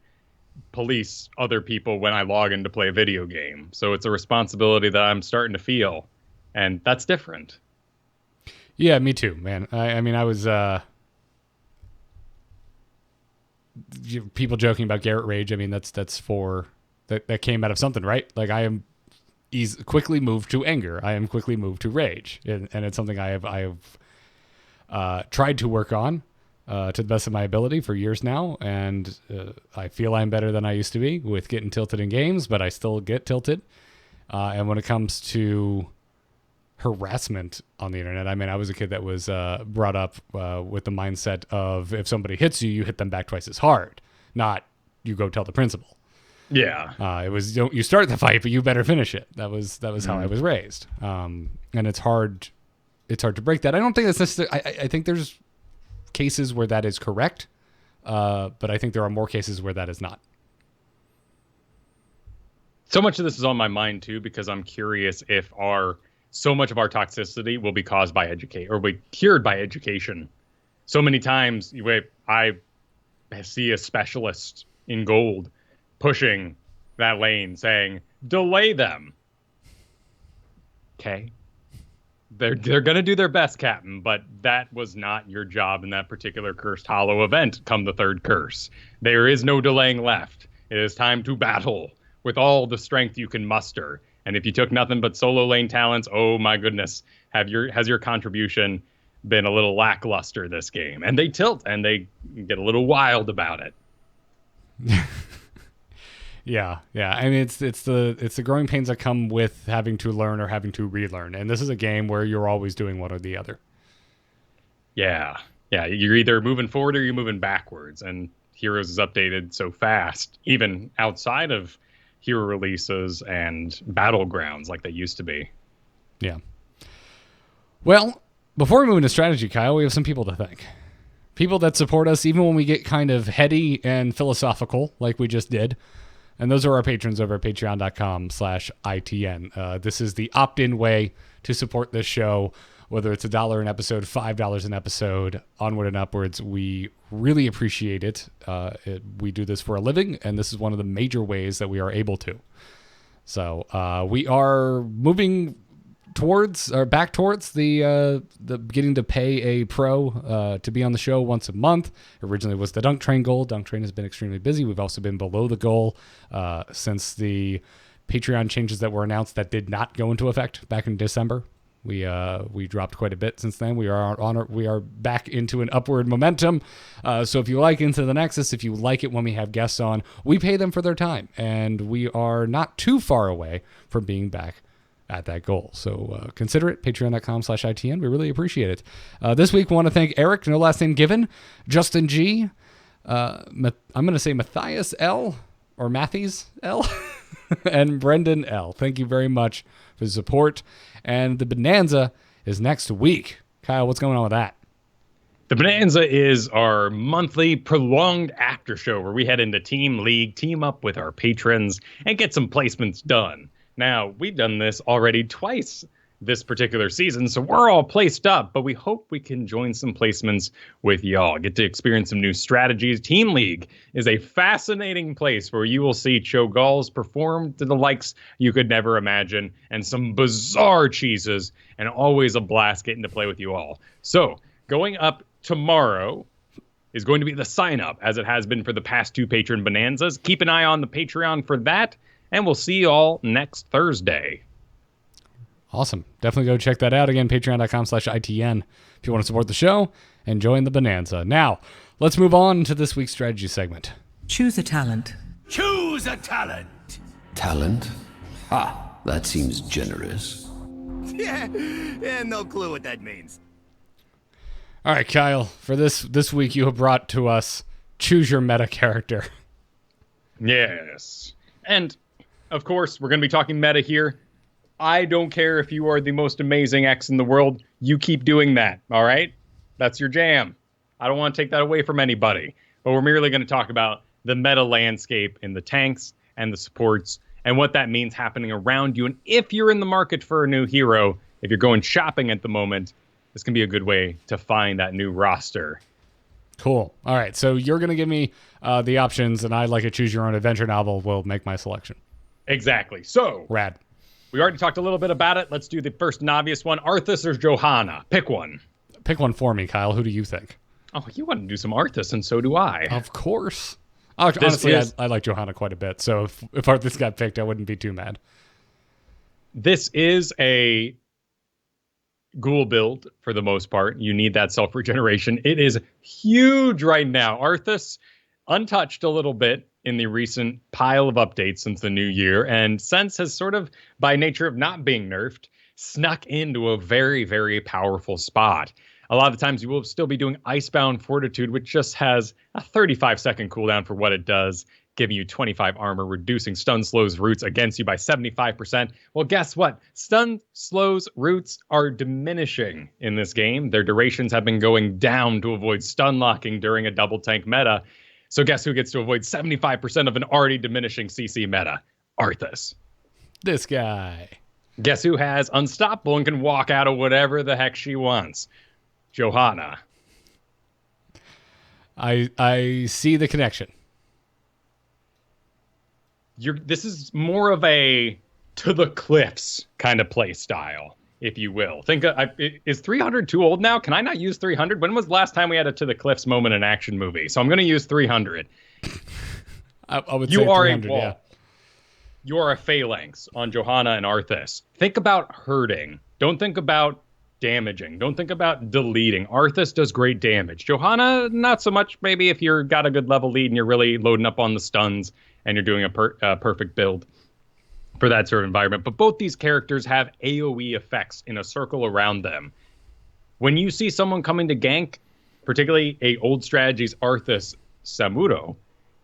Speaker 2: police other people when I log in to play a video game. So it's a responsibility that I'm starting to feel, and that's different.
Speaker 1: Yeah, me too, man. I mean, I was people joking about Garrett rage. I mean, that's for that came out of something, right? Like, I am quickly moved to anger. I am quickly moved to rage, and it's something I have tried to work on to the best of my ability for years now, and I feel I'm better than I used to be with getting tilted in games, but I still get tilted. And when it comes to harassment on the internet. I mean, I was a kid that was brought up with the mindset of if somebody hits you, you hit them back twice as hard, not you go tell the principal.
Speaker 2: Yeah.
Speaker 1: It was don't you start the fight, but you better finish it. That was how I was raised. And it's hard to break that. I don't think that's necessarily. I think there's cases where that is correct, but I think there are more cases where that is not.
Speaker 2: So much of this is on my mind too, because I'm curious if so much of our toxicity will be caused by or be cured by education. So many times I see a specialist in gold pushing that lane saying, delay them. Okay. They're going to do their best, Captain, but that was not your job in that particular Cursed Hollow event come the third curse. There is no delaying left. It is time to battle with all the strength you can muster. And if you took nothing but solo lane talents, oh my goodness, has your contribution been a little lackluster this game? And they tilt and they get a little wild about it.
Speaker 1: Yeah. I mean, it's the growing pains that come with having to learn or having to relearn. And this is a game where you're always doing one or the other.
Speaker 2: Yeah. You're either moving forward or you're moving backwards. And Heroes is updated so fast, even outside of hero releases and battlegrounds like they used to be.
Speaker 1: Yeah. Well, before we move into strategy, Kyle, we have some people to thank. People that support us even when we get kind of heady and philosophical like we just did. And those are our patrons over at patreon.com/ITN. This is the opt-in way to support this show, whether it's $1 an episode, $5 an episode, onward and upwards. We really appreciate it. We do this for a living, and this is one of the major ways that we are able to. So we are moving back towards the beginning to pay a pro to be on the show once a month. Originally was the Dunk Train goal. Dunk Train has been extremely busy. We've also been below the goal since the Patreon changes that were announced that did not go into effect back in December. We dropped quite a bit since then. We are back into an upward momentum. So if you like Into the Nexus, if you like it when we have guests on, we pay them for their time, and we are not too far away from being back at that goal. So consider it, patreon.com/ITN. We really appreciate it. This week, we want to thank Eric, no last name given, Justin G, I'm going to say Matthias L, or Matthews L, and Brendan L. Thank you very much for the support. And the Bonanza is next week. Kyle, what's going on with that?
Speaker 2: The Bonanza is our monthly prolonged after show where we head into Team League, team up with our patrons, and get some placements done. Now, we've done this already twice this particular season, so we're all placed up, but we hope we can join some placements with y'all, get to experience some new strategies. Team League is a fascinating place where you will see Cho'Galls perform to the likes you could never imagine, and some bizarre cheeses, and always a blast getting to play with you all. So, going up tomorrow is going to be the sign-up, as it has been for the past two patron Bonanzas. Keep an eye on the Patreon for that, and we'll see you all next Thursday.
Speaker 1: Awesome. Definitely go check that out. Again, patreon.com/ITN if you want to support the show and join the Bonanza. Now, let's move on to this week's strategy segment.
Speaker 5: Choose a talent.
Speaker 3: Choose a talent.
Speaker 6: Talent? Ah, that seems generous.
Speaker 3: Yeah, no clue what that means.
Speaker 1: All right, Kyle, for this week you have brought to us Choose Your Meta Character.
Speaker 2: Yes. And, of course, we're going to be talking meta here. I don't care if you are the most amazing X in the world. You keep doing that, all right? That's your jam. I don't want to take that away from anybody. But we're merely going to talk about the meta landscape in the tanks and the supports and what that means happening around you. And if you're in the market for a new hero, if you're going shopping at the moment, this can be a good way to find that new roster.
Speaker 1: Cool. All right, so you're going to give me the options, and I, like a choose-your-own adventure novel, will make my selection.
Speaker 2: Exactly. So,
Speaker 1: rad.
Speaker 2: We already talked a little bit about it. Let's do the first and obvious one. Arthas or Johanna? Pick one.
Speaker 1: Pick one for me, Kyle. Who do you think?
Speaker 2: Oh, you want to do some Arthas, and so do I.
Speaker 1: Of course. Honestly, I like Johanna quite a bit, so if Arthas got picked, I wouldn't be too mad.
Speaker 2: This is a ghoul build for the most part. You need that self-regeneration. It is huge right now. Arthas, untouched a little bit in the recent pile of updates since the new year, and Sense has sort of, by nature of not being nerfed, snuck into a very, very powerful spot. A lot of the times you will still be doing Icebound Fortitude, which just has a 35-second cooldown for what it does, giving you 25 armor, reducing stun slows roots against you by 75%. Well, guess what? Stun slows roots are diminishing in this game. Their durations have been going down to avoid stun locking during a double tank meta. So guess who gets to avoid 75% of an already diminishing CC meta? Arthas.
Speaker 1: This guy.
Speaker 2: Guess who has Unstoppable and can walk out of whatever the heck she wants? Johanna.
Speaker 1: I see the connection.
Speaker 2: This is more of a to the cliffs kind of play style, if you will. Is 300 too old now? Can I not use 300? When was the last time we had a to the cliffs moment in an action movie? So I'm going to use 300.
Speaker 1: I would
Speaker 2: you
Speaker 1: say
Speaker 2: are
Speaker 1: 300,
Speaker 2: a wall.
Speaker 1: yeah.
Speaker 2: You are a phalanx on Johanna and Arthas. Think about hurting. Don't think about damaging. Don't think about deleting. Arthas does great damage. Johanna, not so much. Maybe if you've got a good level lead and you're really loading up on the stuns and you're doing a perfect build for that sort of environment. But both these characters have AoE effects in a circle around them. When you see someone coming to gank, particularly a old strategy's Arthas Samuro,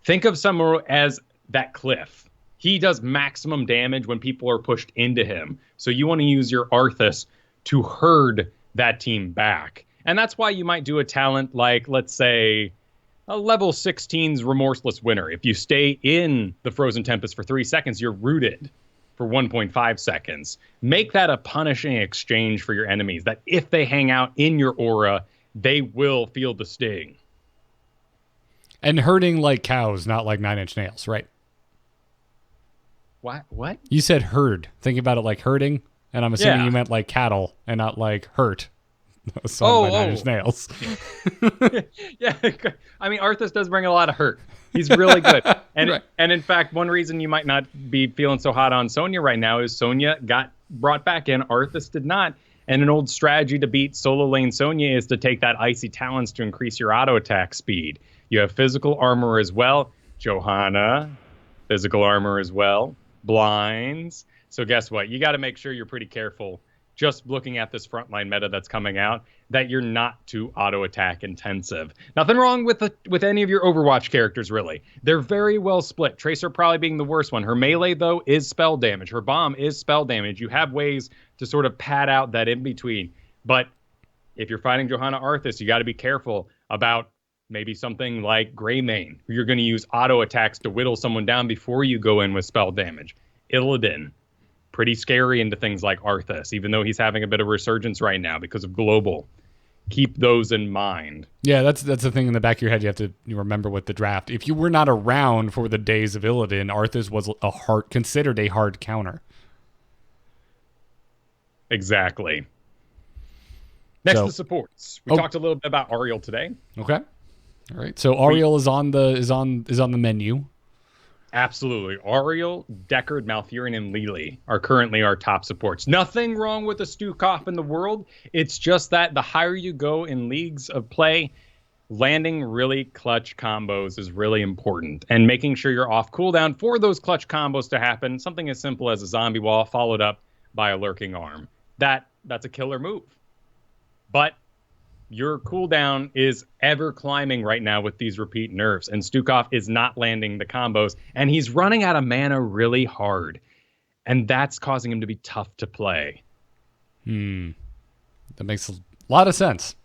Speaker 2: think of Samuro as that cliff. He does maximum damage when people are pushed into him. So you want to use your Arthas to herd that team back. And that's why you might do a talent like, let's say, a level 16's Remorseless Winner. If you stay in the Frozen Tempest for 3 seconds, you're rooted for 1.5 seconds. Make that a punishing exchange for your enemies, that if they hang out in your aura, they will feel the sting.
Speaker 1: And herding like cows, not like 9 Inch Nails, right?
Speaker 2: What?
Speaker 1: You said herd. Think about it like herding, and I'm assuming you meant like cattle and not like hurt. By 9 Inch Nails.
Speaker 2: Yeah, I mean, Arthas does bring a lot of hurt. He's really good. And
Speaker 1: right.
Speaker 2: And in fact, one reason you might not be feeling so hot on Sonya right now is Sonya got brought back in. Arthas did not. And an old strategy to beat solo lane Sonya is to take that Icy Talons to increase your auto attack speed. You have physical armor as well. Johanna, physical armor as well. Blinds. So guess what? You got to make sure you're pretty careful just looking at this frontline meta that's coming out, that you're not too auto attack intensive. Nothing wrong with any of your Overwatch characters, really. They're very well split. Tracer probably being the worst one. Her melee, though, is spell damage. Her bomb is spell damage. You have ways to sort of pad out that in between. But if you're fighting Johanna Arthas, you got to be careful about maybe something like Greymane, who you're going to use auto attacks to whittle someone down before you go in with spell damage. Illidan, pretty scary into things like Arthas, even though he's having a bit of a resurgence right now because of global. Keep those in mind.
Speaker 1: Yeah, that's the thing in the back of your head you have to remember with the draft. If you were not around for the days of Illidan, Arthas was considered a hard counter.
Speaker 2: Exactly. Next, the supports. We talked a little bit about Auriel today.
Speaker 1: Okay. All right. So Auriel is on the menu.
Speaker 2: Absolutely. Auriel, Deckard, Malfurion, and Lily are currently our top supports. Nothing wrong with a Stukov in the world. It's just that the higher you go in leagues of play, landing really clutch combos is really important. And making sure you're off cooldown for those clutch combos to happen. Something as simple as a zombie wall followed up by a lurking arm. That's a killer move. But your cooldown is ever climbing right now with these repeat nerfs, and Stukov is not landing the combos, and he's running out of mana really hard, and that's causing him to be tough to play.
Speaker 1: That makes a lot of sense.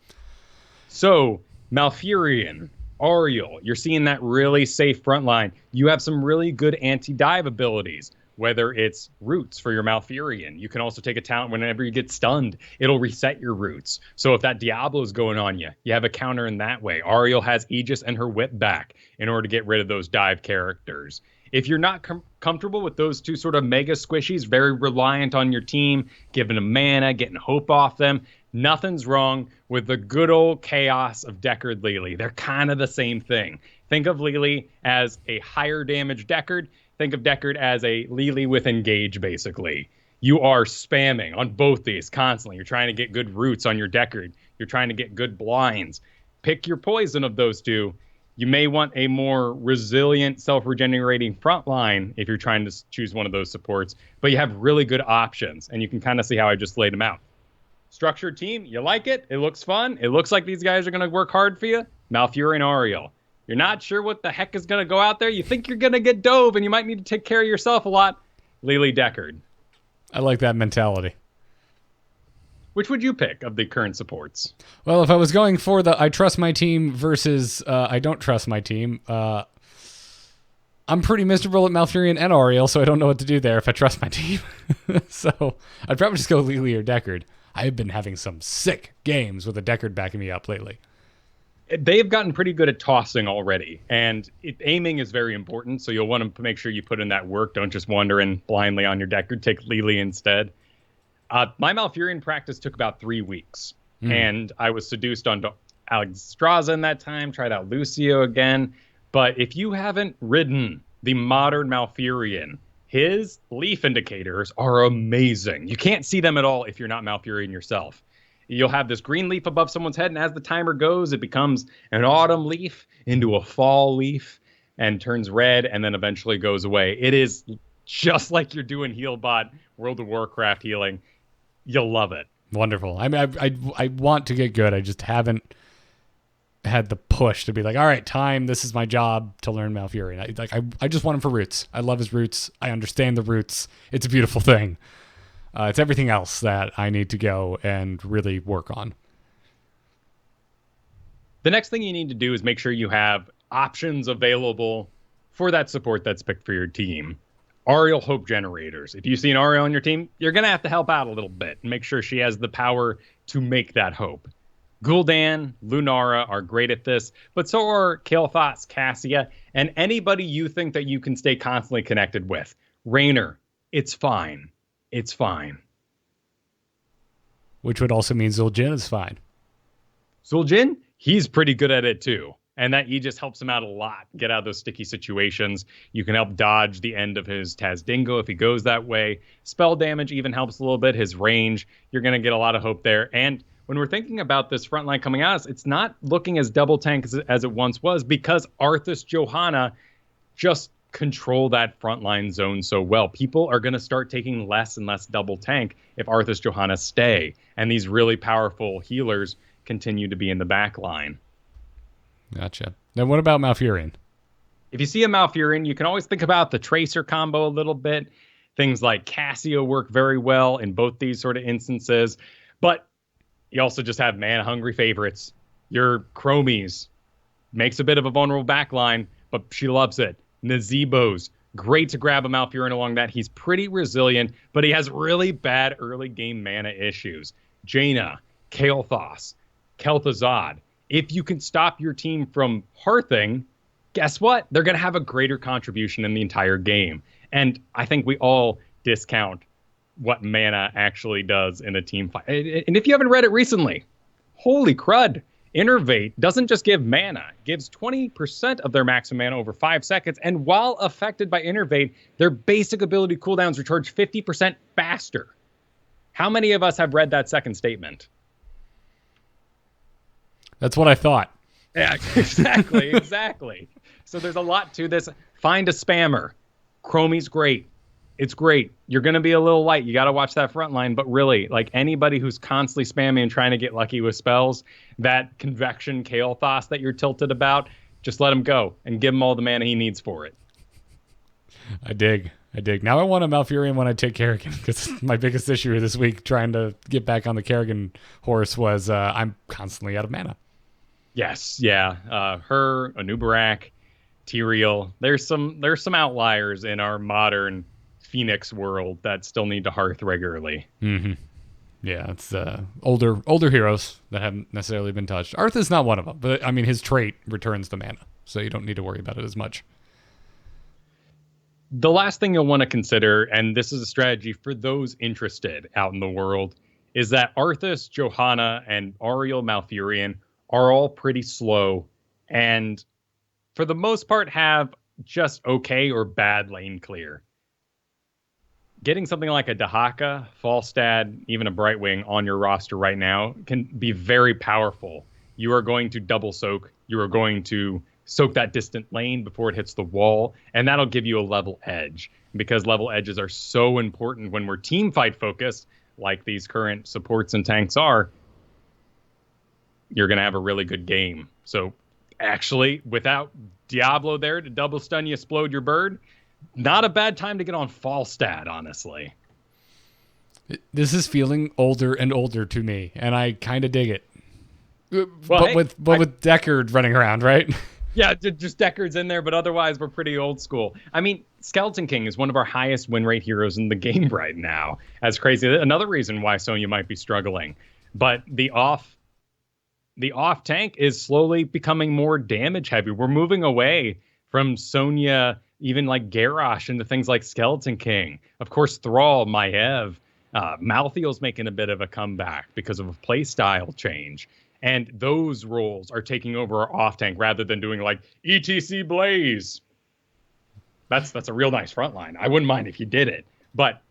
Speaker 2: So, Malfurion, Auriel, you're seeing that really safe front line. You have some really good anti-dive abilities. Whether it's roots for your Malfurion. You can also take a talent whenever you get stunned. It'll reset your roots. So if that Diablo's going on you, you have a counter in that way. Auriel has Aegis and her whip back in order to get rid of those dive characters. If you're not comfortable with those two sort of mega squishies, very reliant on your team, giving them mana, getting hope off them, nothing's wrong with the good old chaos of Deckard Lily. They're kind of the same thing. Think of Lily as a higher damage Deckard. Think of Deckard as a Lily with Engage, basically. You are spamming on both these constantly. You're trying to get good roots on your Deckard. You're trying to get good blinds. Pick your poison of those two. You may want a more resilient, self-regenerating front line if you're trying to choose one of those supports, but you have really good options, and you can kind of see how I just laid them out. Structured team, you like it? It looks fun. It looks like these guys are going to work hard for you. Malfurion, Ariel. You're not sure what the heck is going to go out there. You think you're going to get dove, and you might need to take care of yourself a lot. Lily Deckard.
Speaker 1: I like that mentality.
Speaker 2: Which would you pick of the current supports?
Speaker 1: Well, if I was going for the I trust my team versus I don't trust my team, I'm pretty miserable at Malfurion and Ariel, so I don't know what to do there if I trust my team. So I'd probably just go Lily or Deckard. I have been having some sick games with a Deckard backing me up lately.
Speaker 2: They've gotten pretty good at tossing already, and aiming is very important, so you'll want to make sure you put in that work. Don't just wander in blindly on your Deckard. Take Lily instead. My Malfurion practice took about 3 weeks, and I was seduced onto Alexstrasza in that time, tried out Lucio again. But if you haven't ridden the modern Malfurion, his leaf indicators are amazing. You can't see them at all if you're not Malfurion yourself. You'll have this green leaf above someone's head, and as the timer goes, it becomes an autumn leaf into a fall leaf and turns red and then eventually goes away. It is just like you're doing Healbot World of Warcraft healing. You'll love it.
Speaker 1: Wonderful. I mean, I want to get good. I just haven't had the push to be like, all right, time. This is my job to learn Malfurion. I just want him for roots. I love his roots. I understand the roots. It's a beautiful thing. It's everything else that I need to go and really work on.
Speaker 2: The next thing you need to do is make sure you have options available for that support that's picked for your team. Ariel hope generators. If you see an Ariel on your team, you're going to have to help out a little bit and make sure she has the power to make that hope. Gul'dan, Lunara are great at this, but so are Kael'thas, Cassia, and anybody you think that you can stay constantly connected with. Raynor, it's fine. It's fine.
Speaker 1: Which would also mean Zul'jin is fine.
Speaker 2: Zul'jin, he's pretty good at it too. And that Aegis helps him out a lot, get out of those sticky situations. You can help dodge the end of his Tazdingo if he goes that way. Spell damage even helps a little bit. His range, you're going to get a lot of hope there. And when we're thinking about this front line coming at us, it's not looking as double tank as it once was because Arthas Johanna just control that frontline zone so well. People are going to start taking less and less double tank if Arthas Johanna stay. And these really powerful healers continue to be in the back line.
Speaker 1: Gotcha. Now, what about Malfurion?
Speaker 2: If you see a Malfurion, you can always think about the Tracer combo a little bit. Things like Cassio work very well in both these sort of instances. But you also just have mana-hungry favorites. Your Chromies makes a bit of a vulnerable backline, but she loves it. Nazebo's great to grab a Malfurion along that. He's pretty resilient, but he has really bad early game mana issues. Jaina, Kael'thas, Kel'Thuzad. If you can stop your team from hearthing, guess what? They're going to have a greater contribution in the entire game. And I think we all discount what mana actually does in a team fight. And if you haven't read it recently, holy crud. Innervate doesn't just give mana, it gives 20% of their maximum mana over 5 seconds. And while affected by Innervate, their basic ability cooldowns recharge 50% faster. How many of us have read that second statement?
Speaker 1: That's what I thought.
Speaker 2: Yeah, exactly. So there's a lot to this. Find a spammer. Chromie's great. It's great. You're going to be a little light. You got to watch that front line. But really, like anybody who's constantly spamming and trying to get lucky with spells, that Convection Kael'thas that you're tilted about, just let him go and give him all the mana he needs for it.
Speaker 1: I dig. Now I want a Malfurion when I take Kerrigan, because my biggest issue this week trying to get back on the Kerrigan horse was I'm constantly out of mana.
Speaker 2: Yes, yeah. Her, Anubarak, Tyrael. There's some outliers in our modern Phoenix world that still need to hearth regularly.
Speaker 1: Mm-hmm. Yeah, it's older heroes that haven't necessarily been touched. Arthur's not one of them, but I mean his trait returns the mana, so you don't need to worry about it as much.
Speaker 2: The last thing you'll want to consider, and this is a strategy for those interested out in the world, is that Arthas, Johanna, and Ariel Malfurion are all pretty slow, and for the most part have just okay or bad lane clear. Getting something like a Dahaka, Falstad, even a Brightwing on your roster right now can be very powerful. You are going to double soak. You are going to soak that distant lane before it hits the wall, and that'll give you a level edge. Because level edges are so important when we're team fight focused, like these current supports and tanks are, you're going to have a really good game. So actually, without Diablo there to double stun you, explode your bird, not a bad time to get on Falstad, honestly.
Speaker 1: This is feeling older and older to me, and I kind of dig it.
Speaker 2: Well,
Speaker 1: but with Deckard running around, right?
Speaker 2: Yeah, just Deckard's in there, but otherwise we're pretty old school. I mean, Skeleton King is one of our highest win rate heroes in the game right now. That's crazy. Another reason why Sonya might be struggling. But the off tank is slowly becoming more damage heavy. We're moving away from Sonya, even like Garrosh, into things like Skeleton King. Of course, Thrall, Maiev. Malthael's making a bit of a comeback because of a playstyle change. And those roles are taking over our off tank rather than doing like ETC Blaze. That's a real nice front line. I wouldn't mind if you did it, but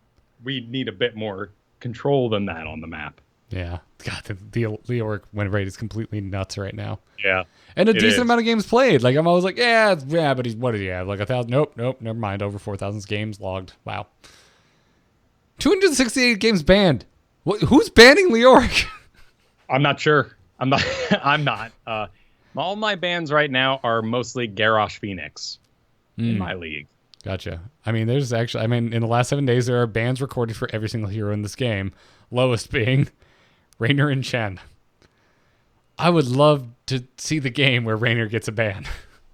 Speaker 2: we need a bit more control than that on the map.
Speaker 1: Yeah. God, the Leoric win rate is completely nuts right now.
Speaker 2: Yeah.
Speaker 1: And a decent amount of games played. Like, I'm always like, yeah, but what did he have? Like 1,000? Nope, never mind. Over 4,000 games logged. Wow. 268 games banned. Who's banning Leoric?
Speaker 2: I'm not sure. I'm not. All my bans right now are mostly Garrosh Phoenix in my league.
Speaker 1: Gotcha. I mean, in the last 7 days, there are bans recorded for every single hero in this game. Lowest being Raynor and Shen. I would love to see the game where Raynor gets a ban.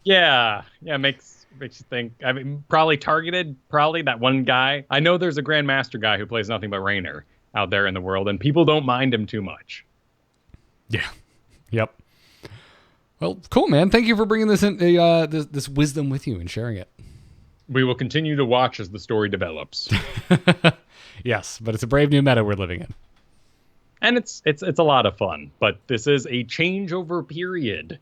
Speaker 2: Yeah, makes you think. I mean, probably targeted. Probably that one guy. I know there's a Grandmaster guy who plays nothing but Raynor out there in the world, and people don't mind him too much.
Speaker 1: Yeah. Yep. Well, cool, man. Thank you for bringing this in, this wisdom with you and sharing it.
Speaker 2: We will continue to watch as the story develops.
Speaker 1: Yes, but it's a brave new meta we're living in.
Speaker 2: And it's a lot of fun, but this is a changeover period.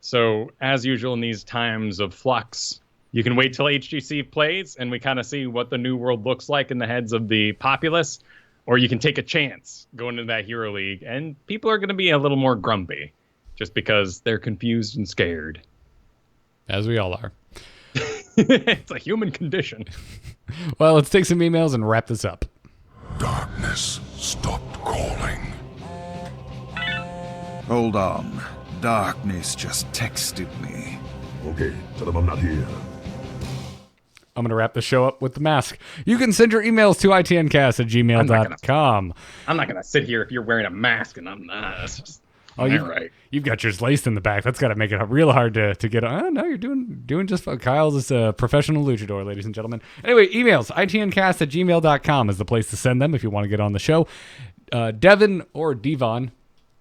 Speaker 2: So, as usual in these times of flux, you can wait till HGC plays and we kind of see what the new world looks like in the heads of the populace, or you can take a chance going into that Hero League, and people are going to be a little more grumpy just because they're confused and scared.
Speaker 1: As we all are.
Speaker 2: It's a human condition.
Speaker 1: Well, let's take some emails and wrap this up.
Speaker 4: Darkness stopped calling.
Speaker 5: Hold on. Darkness just texted me.
Speaker 4: Okay, tell him I'm not here.
Speaker 1: I'm going to wrap the show up with the mask. You can send your emails to itncast@gmail.com.
Speaker 2: I'm not going to sit here if you're wearing a mask and I'm not. That's just right.
Speaker 1: You've got yours laced in the back. That's got to make it real hard to get on. Oh, no, you're doing just fine. Kyle's is a professional luchador, ladies and gentlemen. Anyway, emails. itncast@gmail.com is the place to send them if you want to get on the show. Devin or Devon,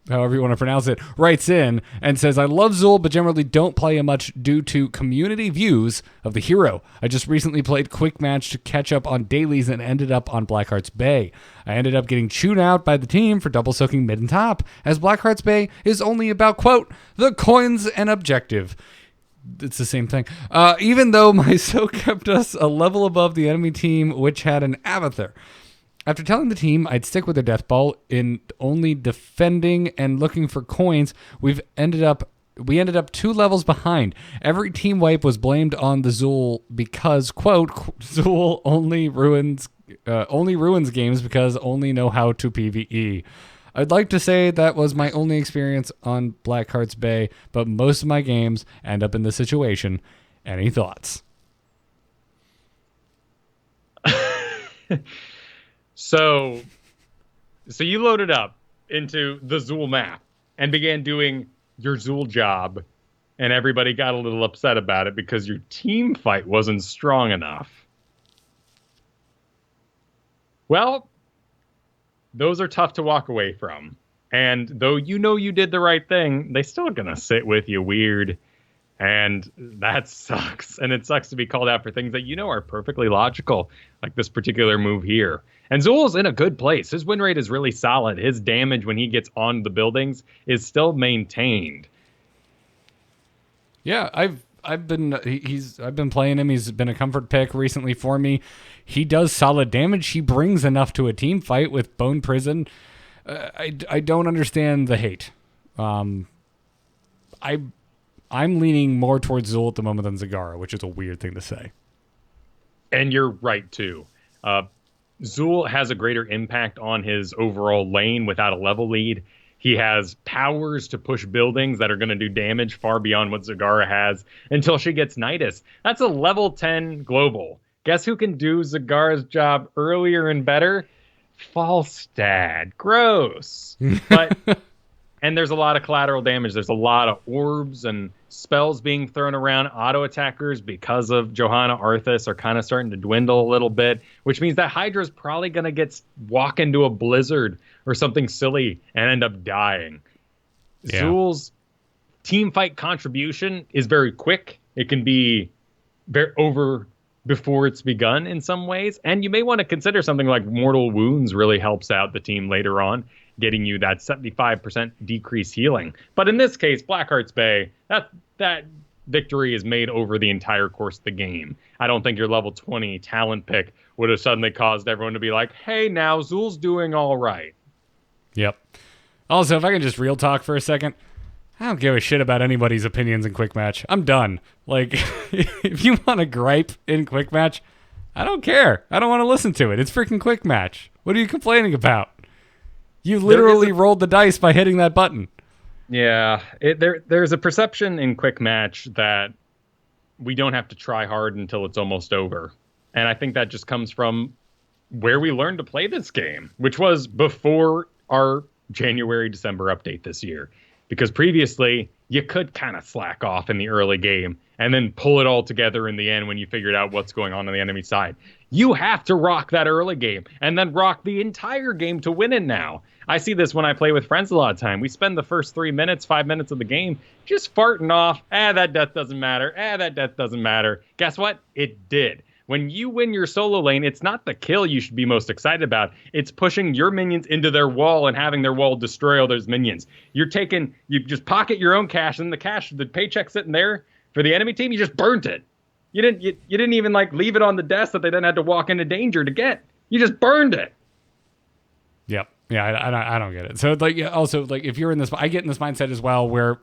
Speaker 1: however you want to pronounce it, writes in and says, I love Zul, but generally don't play him much due to community views of the hero. I just recently played Quick Match to catch up on dailies and ended up on Blackheart's Bay. I ended up getting chewed out by the team for double soaking mid and top, as Blackheart's Bay is only about, quote, the coins and objective. It's the same thing. Even though my soak kept us a level above the enemy team, which had an Abathur. After telling the team I'd stick with their death ball in only defending and looking for coins, we ended up 2 levels behind. Every team wipe was blamed on the Zul because, quote, Zul only ruins games because only know how to PvE. I'd like to say that was my only experience on Blackheart's Bay, but most of my games end up in this situation. Any thoughts?
Speaker 2: So you loaded up into the Zul map and began doing your Zul job, and everybody got a little upset about it because your team fight wasn't strong enough. Well, those are tough to walk away from. And though you know you did the right thing, they still gonna sit with you weird. And that sucks. And it sucks to be called out for things that you know are perfectly logical, like this particular move here. And Zul's in a good place. His win rate is really solid. His damage when he gets on the buildings is still maintained.
Speaker 1: Yeah, I've been playing him. He's been a comfort pick recently for me. He does solid damage. He brings enough to a team fight with Bone Prison. I don't understand the hate. I'm leaning more towards Zul at the moment than Zagara, which is a weird thing to say.
Speaker 2: And you're right, too. Zul has a greater impact on his overall lane without a level lead. He has powers to push buildings that are going to do damage far beyond what Zagara has until she gets Nidus. That's a level 10 global. Guess who can do Zagara's job earlier and better? Falstad. Gross. But and there's a lot of collateral damage. There's a lot of orbs and spells being thrown around. Auto attackers, because of Johanna Arthas, are kind of starting to dwindle a little bit, which means that Hydra's probably going to walk into a blizzard or something silly and end up dying. Yeah. Zul's team fight contribution is very quick. It can be very over before it's begun in some ways. And you may want to consider something like Mortal Wounds really helps out the team later on, getting you that 75% decrease healing. But in this case, Blackheart's Bay, that victory is made over the entire course of the game. I don't think your level 20 talent pick would have suddenly caused everyone to be like, hey, now Zul's doing all right.
Speaker 1: Yep. Also, if I can just real talk for a second, I don't give a shit about anybody's opinions in Quick Match. I'm done. Like, if you want to gripe in Quick Match, I don't care. I don't want to listen to it. It's freaking Quick Match. What are you complaining about? You literally rolled the dice by hitting that button.
Speaker 2: Yeah. There's a perception in Quick Match that we don't have to try hard until it's almost over. And I think that just comes from where we learned to play this game, which was before our January-December update this year. Because previously, you could kind of slack off in the early game and then pull it all together in the end when you figured out what's going on the enemy side. You have to rock that early game and then rock the entire game to win it now. I see this when I play with friends a lot of time. We spend the first 3 minutes, 5 minutes of the game just farting off, that death doesn't matter, that death doesn't matter. Guess what? It did. When you win your solo lane, it's not the kill you should be most excited about. It's pushing your minions into their wall and having their wall destroy all those minions. You just pocket your own cash, and the paycheck sitting there for the enemy team, you just burnt it. You didn't even leave it on the desk that they then had to walk into danger to get. You just burned it.
Speaker 1: Yep. Yeah, I don't get it. So also if you're in this, I get in this mindset as well where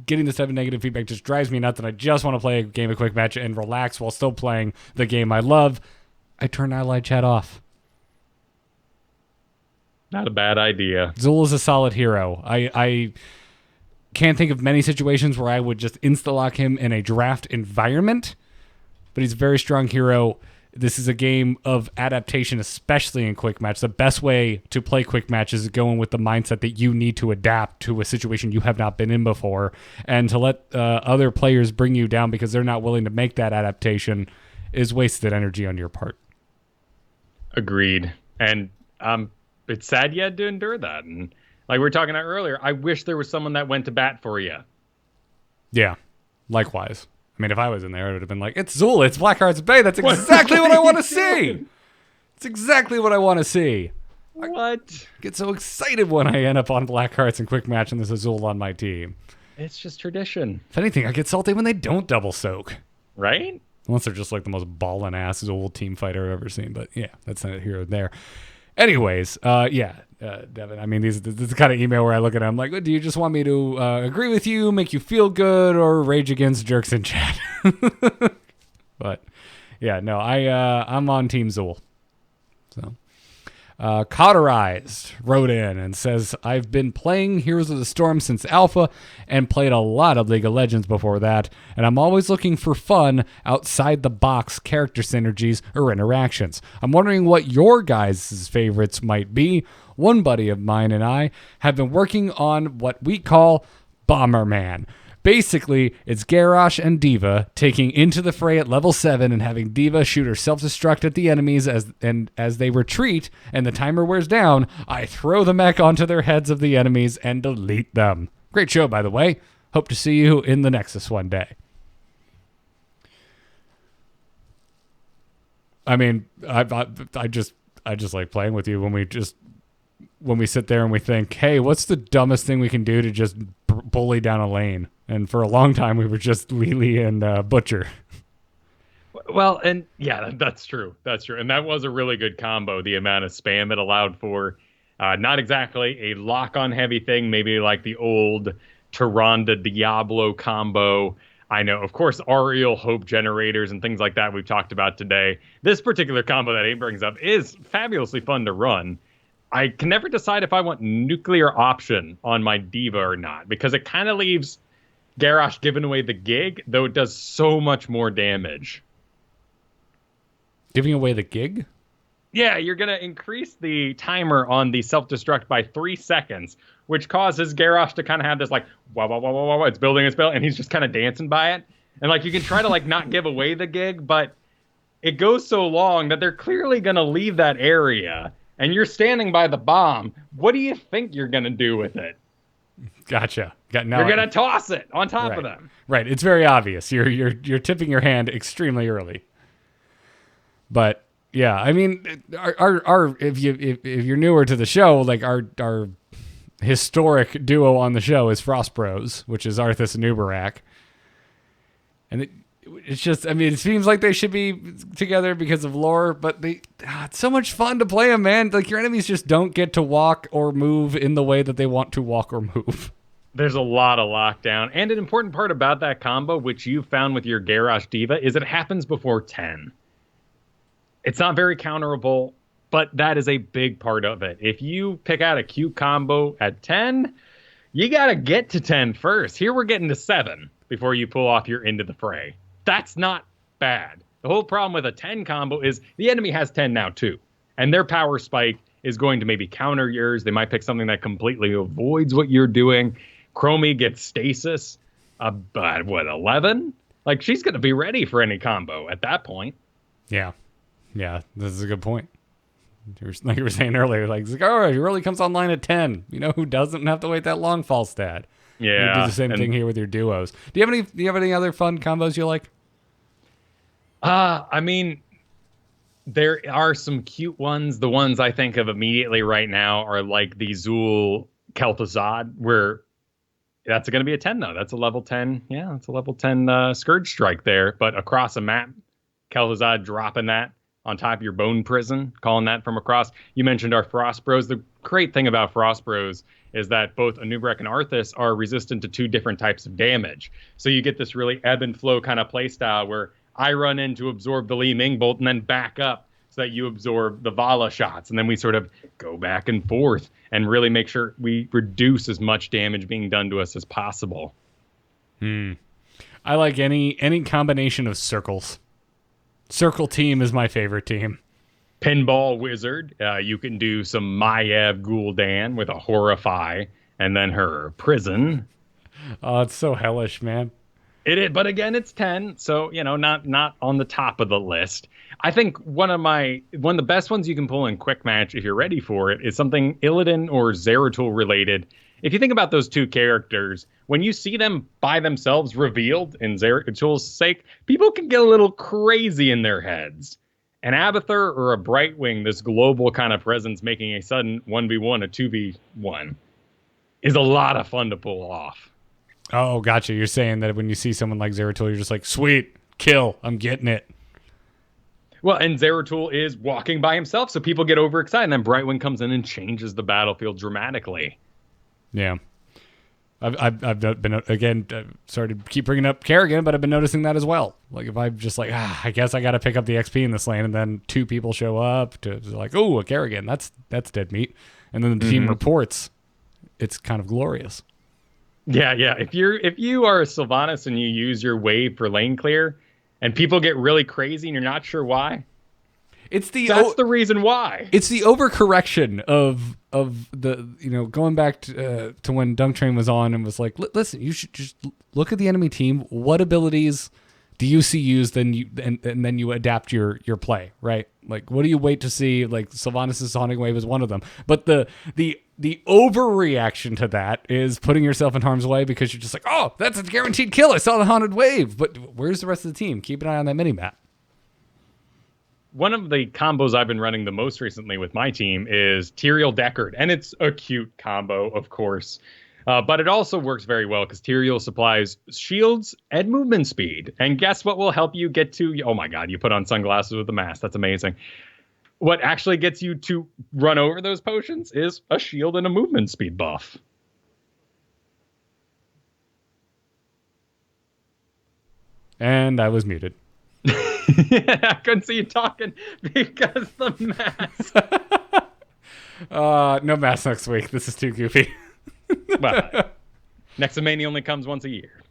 Speaker 1: getting this type of negative feedback just drives me nuts, and I just want to play a game of Quick Match and relax while still playing the game I love. I turn Allied Chat off.
Speaker 2: Not a bad idea.
Speaker 1: Zul is a solid hero. I can't think of many situations where I would just insta-lock him in a draft environment, but he's a very strong hero. This is a game of adaptation, especially in Quick Match. The best way to play Quick Match is going with the mindset that you need to adapt to a situation you have not been in before, and to let other players bring you down because they're not willing to make that adaptation is wasted energy on your part.
Speaker 2: Agreed. And it's sad you had to endure that. And like we were talking about earlier, I wish there was someone that went to bat for you.
Speaker 1: Yeah, likewise. I mean, if I was in there, it would have been like, it's Zul, it's Blackheart's Bay. That's exactly what I want to see. It's exactly what I want to see.
Speaker 2: What?
Speaker 1: I get so excited when I end up on Blackhearts and Quick Match and there's a Zul on my team.
Speaker 2: It's just tradition.
Speaker 1: If anything, I get salty when they don't double soak.
Speaker 2: Right?
Speaker 1: Unless they're just like the most ballin' ass Zul team fighter I've ever seen. But yeah, that's not here or there. Anyways, Devin, I mean, this is the kind of email where I look at it, I'm like, do you just want me to agree with you, make you feel good, or rage against jerks in chat? But yeah, no, I'm on Team Zul. So Cauterized wrote in and says, I've been playing Heroes of the Storm since Alpha and played a lot of League of Legends before that, and I'm always looking for fun outside the box character synergies or interactions. I'm wondering what your guys' favorites might be. One buddy of mine and I have been working on what we call Bomberman. Basically, it's Garrosh and D.Va taking into the fray at level 7 and having D.Va shoot her self-destruct at the enemies as they retreat and the timer wears down, I throw the mech onto their heads of the enemies and delete them. Great show, by the way. Hope to see you in the Nexus one day. I mean, I just like playing with you when we sit there and we think, hey, what's the dumbest thing we can do to just bully down a lane? And for a long time, we were just Lily and Butcher.
Speaker 2: Well, and yeah, that's true. That's true. And that was a really good combo, the amount of spam it allowed for. Not exactly a lock-on heavy thing, maybe like the old Tyrande Diablo combo. I know, of course, Ariel Hope generators and things like that we've talked about today. This particular combo that Abe brings up is fabulously fun to run. I can never decide if I want nuclear option on my diva or not, because it kind of leaves Garrosh giving away the gig, though it does so much more damage.
Speaker 1: Giving away the gig?
Speaker 2: Yeah, you're going to increase the timer on the self-destruct by 3 seconds, which causes Garrosh to kind of have this like, wow, wow, wow, wow, wow, it's building, and he's just kind of dancing by it. And like you can try to like not give away the gig, but it goes so long that they're clearly going to leave that area, and you're standing by the bomb. What do you think you're going to do with it?
Speaker 1: Gotcha.
Speaker 2: You're going to toss it on top of them.
Speaker 1: Right. It's very obvious. You're tipping your hand extremely early. But yeah, I mean, our if you're newer to the show, like our historic duo on the show is Frost Bros, which is Arthas and Uberak. And it's just, I mean, it seems like they should be together because of lore, but it's so much fun to play them, man. Like, your enemies just don't get to walk or move in the way that they want to walk or move.
Speaker 2: There's a lot of lockdown. And an important part about that combo, which you found with your Garrosh Diva, is it happens before 10. It's not very counterable, but that is a big part of it. If you pick out a cute combo at 10, you got to get to 10 first. Here we're getting to 7 before you pull off your Into the Fray. That's not bad. The whole problem with a 10 combo is the enemy has 10 now too. And their power spike is going to maybe counter yours. They might pick something that completely avoids what you're doing. Chromie gets stasis. But what, 11? Like, she's going to be ready for any combo at that point.
Speaker 1: Yeah. Yeah, this is a good point. Like you were saying earlier, like Zagara, he really comes online at 10. You know who doesn't have to wait that long Falstad?
Speaker 2: Yeah.
Speaker 1: You do the same thing here with your duos. Do you have any other fun combos you like?
Speaker 2: I mean, there are some cute ones. The ones I think of immediately right now are like the Zul Kel'Thuzad, where that's going to be a 10 though. That's a level 10. Yeah, it's a level 10 Scourge Strike there, but across a map, Kel'Thuzad dropping that on top of your Bone Prison, calling that from across. You mentioned our Frost Bros. The great thing about Frost Bros is that both Anub'arak and Arthas are resistant to 2 different types of damage. So you get this really ebb and flow kind of playstyle where I run in to absorb the Li Ming bolt and then back up so that you absorb the Vala shots. And then we sort of go back and forth and really make sure we reduce as much damage being done to us as possible.
Speaker 1: I like any combination of circles. Circle team is my favorite team.
Speaker 2: Pinball Wizard. You can do some Maiev Gul'dan with a Horrify and then her Prison.
Speaker 1: Oh, it's so hellish, man.
Speaker 2: It is, but again, it's 10, so not on the top of the list. I think one of the best ones you can pull in quick match if you're ready for it is something Illidan or Zeratul related. If you think about those 2 characters, when you see them by themselves revealed in Zeratul's sake, people can get a little crazy in their heads. An Abathur or a Brightwing, this global kind of presence making a sudden 1v1, a 2v1, is a lot of fun to pull off.
Speaker 1: Oh, gotcha. You're saying that when you see someone like Zeratul, you're just like, sweet, kill, I'm getting it.
Speaker 2: Well, and Zeratul is walking by himself, so people get overexcited, and then Brightwing comes in and changes the battlefield dramatically.
Speaker 1: Yeah. I've been, again, sorry to keep bringing up Kerrigan, but I've been noticing that as well. Like, if I'm just like, I guess I got to pick up the XP in this lane, and then 2 people show up to like, oh, a Kerrigan, that's dead meat. And then the team reports, it's kind of glorious.
Speaker 2: Yeah. If you are a Sylvanas and you use your wave for lane clear, and people get really crazy and you're not sure why, that's the reason why.
Speaker 1: It's the overcorrection of the going back to when Dunk Train was on and was like, listen, you should just look at the enemy team. What abilities do you see used? And then you adapt your play, right? Like, what do you wait to see? Like, Sylvanas' Sonic Wave is one of them, but the overreaction to that is putting yourself in harm's way because you're just like, oh, that's a guaranteed kill. I saw the Haunted Wave, but where's the rest of the team? Keep an eye on that mini map.
Speaker 2: One of the combos I've been running the most recently with my team is Tyrael Deckard, and it's a cute combo, of course. But it also works very well because Tyrael supplies shields and movement speed. And guess what will help you get to... Oh my god, you put on sunglasses with the mask. That's amazing. What actually gets you to run over those potions is a shield and a movement speed buff.
Speaker 1: And I was muted.
Speaker 2: I couldn't see you talking because the mask.
Speaker 1: No mask next week. This is too goofy.
Speaker 2: Well, Nexus Mania only comes once a year.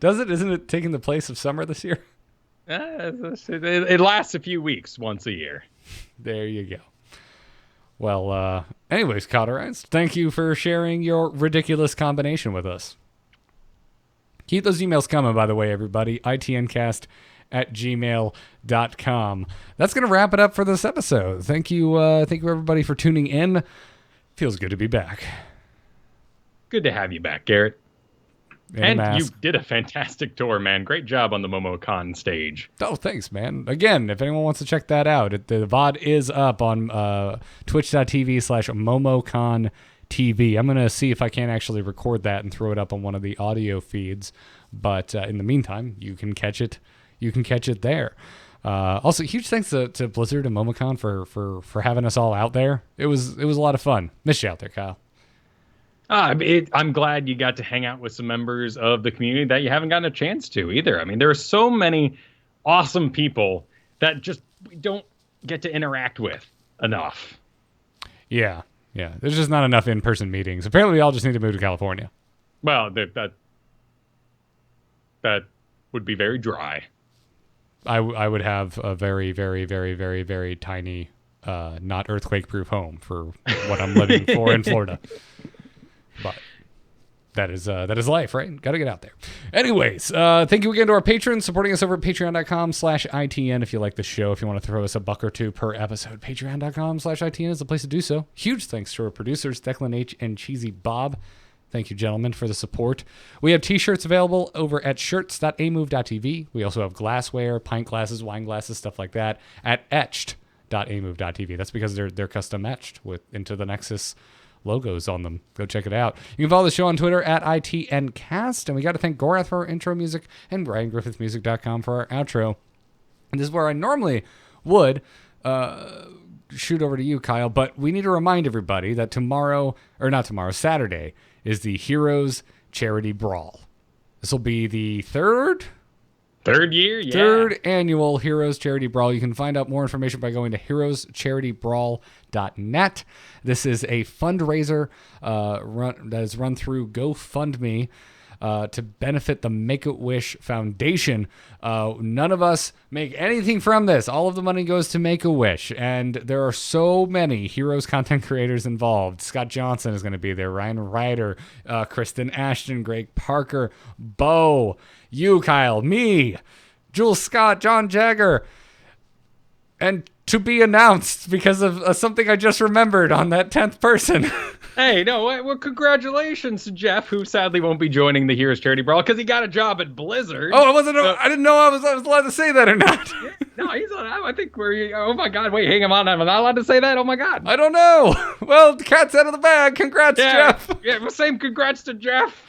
Speaker 1: Does it? Isn't it taking the place of summer this year?
Speaker 2: It lasts a few weeks once a year.
Speaker 1: There you go. Well, anyways, Cauterized, thank you for sharing your ridiculous combination with us. Keep those emails coming, by the way, everybody. itncast@gmail.com. That's going to wrap it up for this episode. Thank you everybody for tuning in. Feels good to be back.
Speaker 2: Good to have you back, Garrett.
Speaker 1: And
Speaker 2: you did a fantastic tour, man. Great job on the MomoCon stage.
Speaker 1: Oh, thanks, man. Again, if anyone wants to check that out, the VOD is up on twitch.tv/MomoConTV. I'm going to see if I can actually record that and throw it up on one of the audio feeds. But in the meantime, you can catch it. You can catch it there. Also, huge thanks to Blizzard and MomoCon for having us all out there. It was a lot of fun. Miss you out there, Kyle.
Speaker 2: I'm glad you got to hang out with some members of the community that you haven't gotten a chance to either. I mean, there are so many awesome people that just we don't get to interact with enough.
Speaker 1: Yeah. There's just not enough in-person meetings. Apparently, we all just need to move to California.
Speaker 2: Well, that would be very dry.
Speaker 1: I would have a very, very, very, very, very tiny, not earthquake-proof home for what I'm living for in Florida. But that is life, right? Got to get out there. Anyways, thank you again to our patrons supporting us over at patreon.com/ITN. If you like the show, if you want to throw us a buck or two per episode, patreon.com/ITN is the place to do so. Huge thanks to our producers, Declan H. and Cheesy Bob. Thank you, gentlemen, for the support. We have t-shirts available over at shirts.amove.tv. We also have glassware, pint glasses, wine glasses, stuff like that at etched.amove.tv. That's because they're custom etched into the Nexus logos on them. Go check it out. You can follow the show on Twitter at ITNcast. And we got to thank Gorath for our intro music and BrianGriffithMusic.com for our outro. And this is where I normally would shoot over to you, Kyle, but we need to remind everybody that Saturday is the Heroes Charity Brawl. This will be the third
Speaker 2: year, yeah.
Speaker 1: Third annual Heroes Charity Brawl. You can find out more information by going to heroescharitybrawl.net. This is a fundraiser that is run through GoFundMe to benefit the Make-A-Wish Foundation. None of us make anything from this. All of the money goes to Make-A-Wish, and there are so many Heroes content creators involved. Scott Johnson is going to be there, Ryan Ryder, Kristen Ashton, Greg Parker, Bo, you, Kyle, me, Jules Scott, John Jagger, and to be announced because of something I just remembered on that 10th person.
Speaker 2: Hey, no, well, congratulations to Jeff, who sadly won't be joining the Heroes Charity Brawl because he got a job at Blizzard.
Speaker 1: Oh, I didn't know I was allowed to say that or not.
Speaker 2: No, he's on. I think we're. Oh my God! Wait, hang on. I'm not allowed to say that. Oh my God!
Speaker 1: I don't know. Well, the cat's out of the bag. Congrats, Jeff.
Speaker 2: Yeah, well, same. Congrats to Jeff.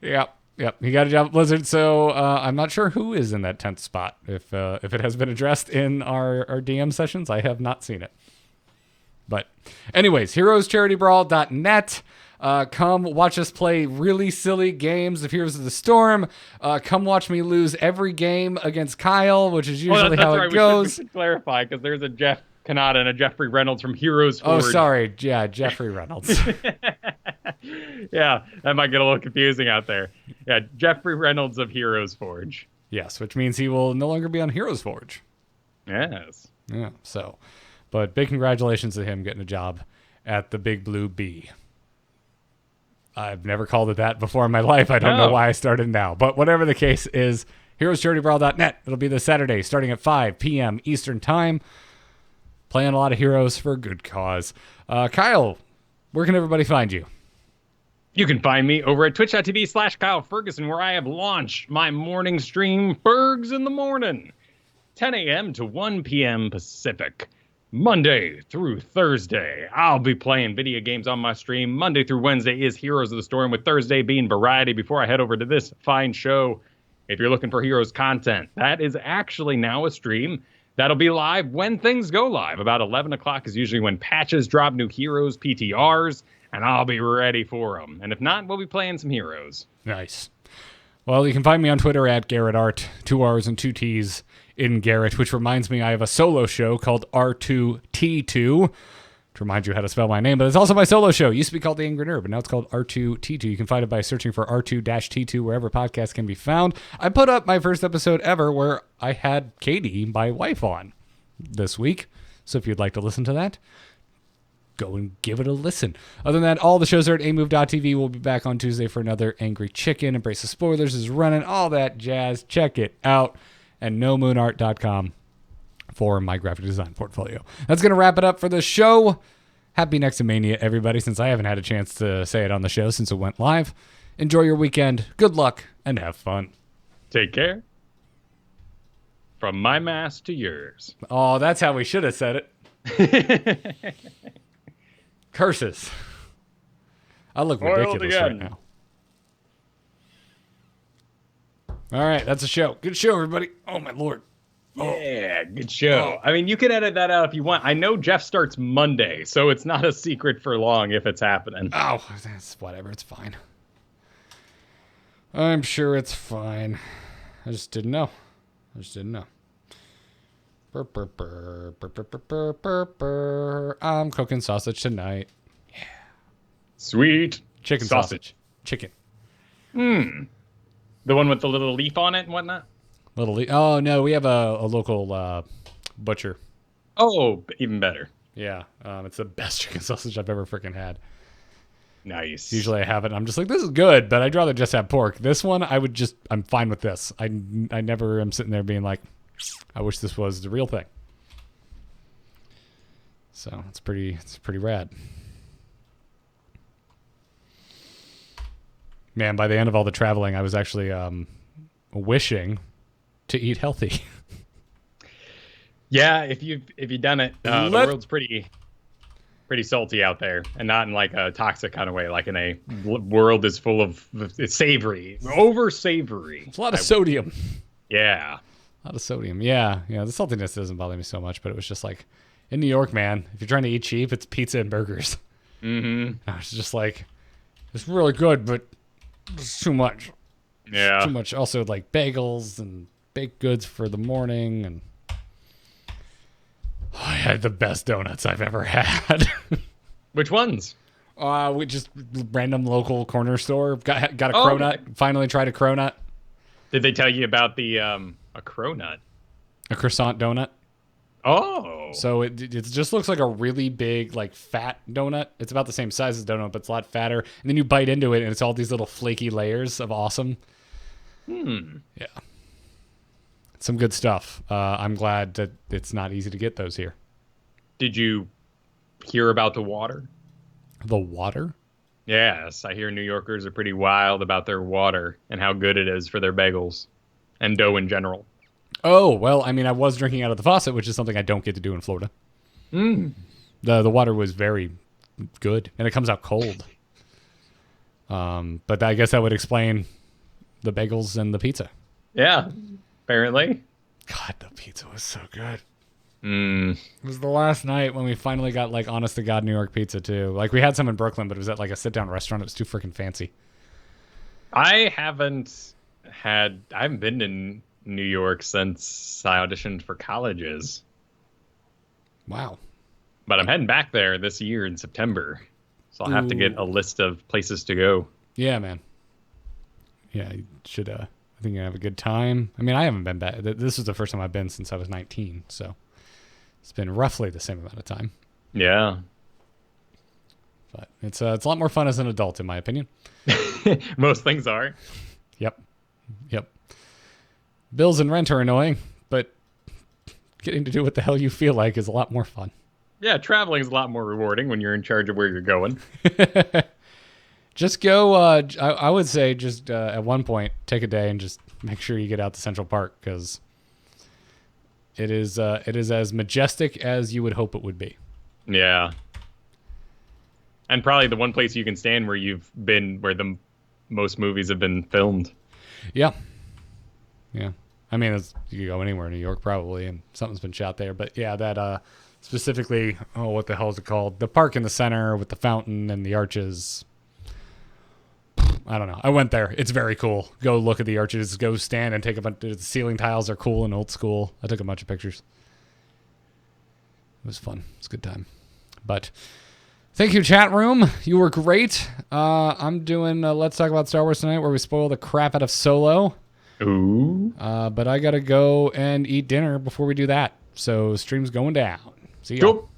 Speaker 1: Yep. He got a job at Blizzard, so I'm not sure who is in that 10th spot. If it has been addressed in our DM sessions, I have not seen it. But anyways, heroescharitybrawl.net. Come watch us play really silly games of Heroes of the Storm. Come watch me lose every game against Kyle, which is usually how it goes.
Speaker 2: We should clarify, because there's a Jeff Kanata and a Jeffrey Reynolds from Heroes Forge.
Speaker 1: Oh, sorry. Yeah, Jeffrey Reynolds.
Speaker 2: Yeah, that might get a little confusing out there. Yeah, Jeffrey Reynolds of Heroes Forge.
Speaker 1: Yes, which means he will no longer be on Heroes Forge.
Speaker 2: Yes.
Speaker 1: Yeah, so. But big congratulations to him getting a job at the Big Blue Bee. I've never called it that before in my life. I don't know why I started now. But whatever the case is, heroescharitybrawl.net. It'll be this Saturday starting at 5 p.m. Eastern Time. Playing a lot of heroes for a good cause. Kyle, where can everybody find you?
Speaker 2: You can find me over at twitch.tv/Kyle Fergusson, where I have launched my morning stream, Fergs in the Morning, 10 a.m. to 1 p.m. Pacific. Monday through Thursday, I'll be playing video games on my stream. Monday through Wednesday is Heroes of the Storm, with Thursday being variety before I head over to this fine show. If you're looking for Heroes content, that is actually now a stream That'll be live when things go live. About 11 o'clock is usually when patches drop, new heroes, PTRs, and I'll be ready for them. And if not, we'll be playing some heroes.
Speaker 1: Nice. Well, you can find me on Twitter at GarrettArt, 2 R's and 2 T's in Garrett, which reminds me I have a solo show called R2T2 to remind you how to spell my name, but it's also my solo show. It used to be called The Angry Nerd, but now it's called R2T2. You can find it by searching for R2-T2 wherever podcasts can be found. I put up my first episode ever where I had Katie, my wife, on this week. So if you'd like to listen to that, go and give it a listen. Other than that, all the shows are at amove.tv. We'll be back on Tuesday for another Angry Chicken. Embrace the Spoilers is running, all that jazz. Check it out. And nomoonart.com for my graphic design portfolio. That's going to wrap it up for the show. Happy Nexomania, everybody, since I haven't had a chance to say it on the show since it went live. Enjoy your weekend. Good luck and have fun.
Speaker 2: Take care. From my mask to yours.
Speaker 1: Oh, that's how we should have said it. Curses. I look ridiculous right now. All right, that's a show. Good show, everybody. Oh, my Lord.
Speaker 2: Yeah, good show. I mean, you can edit that out if you want. I know Jeff starts Monday, so it's not a secret for long if it's happening.
Speaker 1: Oh, that's whatever. It's fine. I'm sure it's fine. I just didn't know. I'm cooking sausage tonight. Yeah.
Speaker 2: Sweet.
Speaker 1: Chicken sausage. Chicken.
Speaker 2: The one with the little leaf on it and whatnot?
Speaker 1: Oh, no, we have a local butcher.
Speaker 2: Oh, even better.
Speaker 1: Yeah, it's the best chicken sausage I've ever freaking had.
Speaker 2: Nice.
Speaker 1: Usually I have it, and I'm just like, this is good, but I'd rather just have pork. This one, I'm fine with this. I never am sitting there being like, I wish this was the real thing. So it's pretty rad. Man, by the end of all the traveling, I was actually wishing to eat healthy.
Speaker 2: Yeah, if you've done it, the world's pretty salty out there, and not in like a toxic kind of way, like in a world is full of it's savory, over savory.
Speaker 1: It's a lot of sodium.
Speaker 2: Yeah,
Speaker 1: a lot of sodium. Yeah. The saltiness doesn't bother me so much, but it was just like in New York, man. If you're trying to eat cheap, it's pizza and burgers. Mm-hmm. I was just like, it's really good, but it's too much.
Speaker 2: Yeah,
Speaker 1: it's too much. Also, like bagels and baked goods for the morning, and I had the best donuts I've ever had.
Speaker 2: Which ones?
Speaker 1: We just random local corner store. Got a cronut. Okay. Finally tried a cronut.
Speaker 2: Did they tell you about the a cronut?
Speaker 1: A croissant donut.
Speaker 2: Oh.
Speaker 1: So it just looks like a really big, like, fat donut. It's about the same size as donut, but it's a lot fatter. And then you bite into it, and it's all these little flaky layers of awesome. Yeah. Some good stuff. I'm glad that it's not easy to get those here.
Speaker 2: Did you hear about the water?
Speaker 1: The water?
Speaker 2: Yes, I hear New Yorkers are pretty wild about their water and how good it is for their bagels and dough in general.
Speaker 1: Oh, well, I mean, I was drinking out of the faucet, which is something I don't get to do in Florida. The water was very good, and it comes out cold. But I guess that would explain the bagels and the pizza.
Speaker 2: Yeah, apparently.
Speaker 1: God, the pizza was so good. It was the last night when we finally got, like, honest-to-God New York pizza, too. Like, we had some in Brooklyn, but it was at, like, a sit-down restaurant. It was too freaking fancy.
Speaker 2: I haven't been in New York since I auditioned for colleges.
Speaker 1: Wow.
Speaker 2: But I'm heading back there this year in September. So I'll have to get a list of places to go.
Speaker 1: Yeah, man. Yeah, you should, I think you have a good time. I mean, I haven't been back. This is the first time I've been since I was 19, so it's been roughly the same amount of time.
Speaker 2: Yeah.
Speaker 1: But it's a lot more fun as an adult, in my opinion.
Speaker 2: Most things are.
Speaker 1: Yep. Bills and rent are annoying, but getting to do what the hell you feel like is a lot more fun.
Speaker 2: Yeah, traveling is a lot more rewarding when you're in charge of where you're going.
Speaker 1: Just go, I would say just at one point, take a day and just make sure you get out to Central Park, because it is as majestic as you would hope it would be.
Speaker 2: Yeah. And probably the one place you can stand where you've been, where the most movies have been filmed.
Speaker 1: Yeah. I mean, you could go anywhere in New York probably, and something's been shot there. But yeah, that specifically, what the hell is it called? The park in the center with the fountain and the arches. I don't know. I went there. It's very cool. Go look at the arches. Go stand and take a bunch. The ceiling tiles are cool and old school. I took a bunch of pictures. It was fun. It's a good time. But thank you, chat room. You were great. I'm doing Let's Talk About Star Wars tonight, where we spoil the crap out of Solo.
Speaker 2: Ooh.
Speaker 1: But I gotta go and eat dinner before we do that. So stream's going down. See you.
Speaker 2: Cool.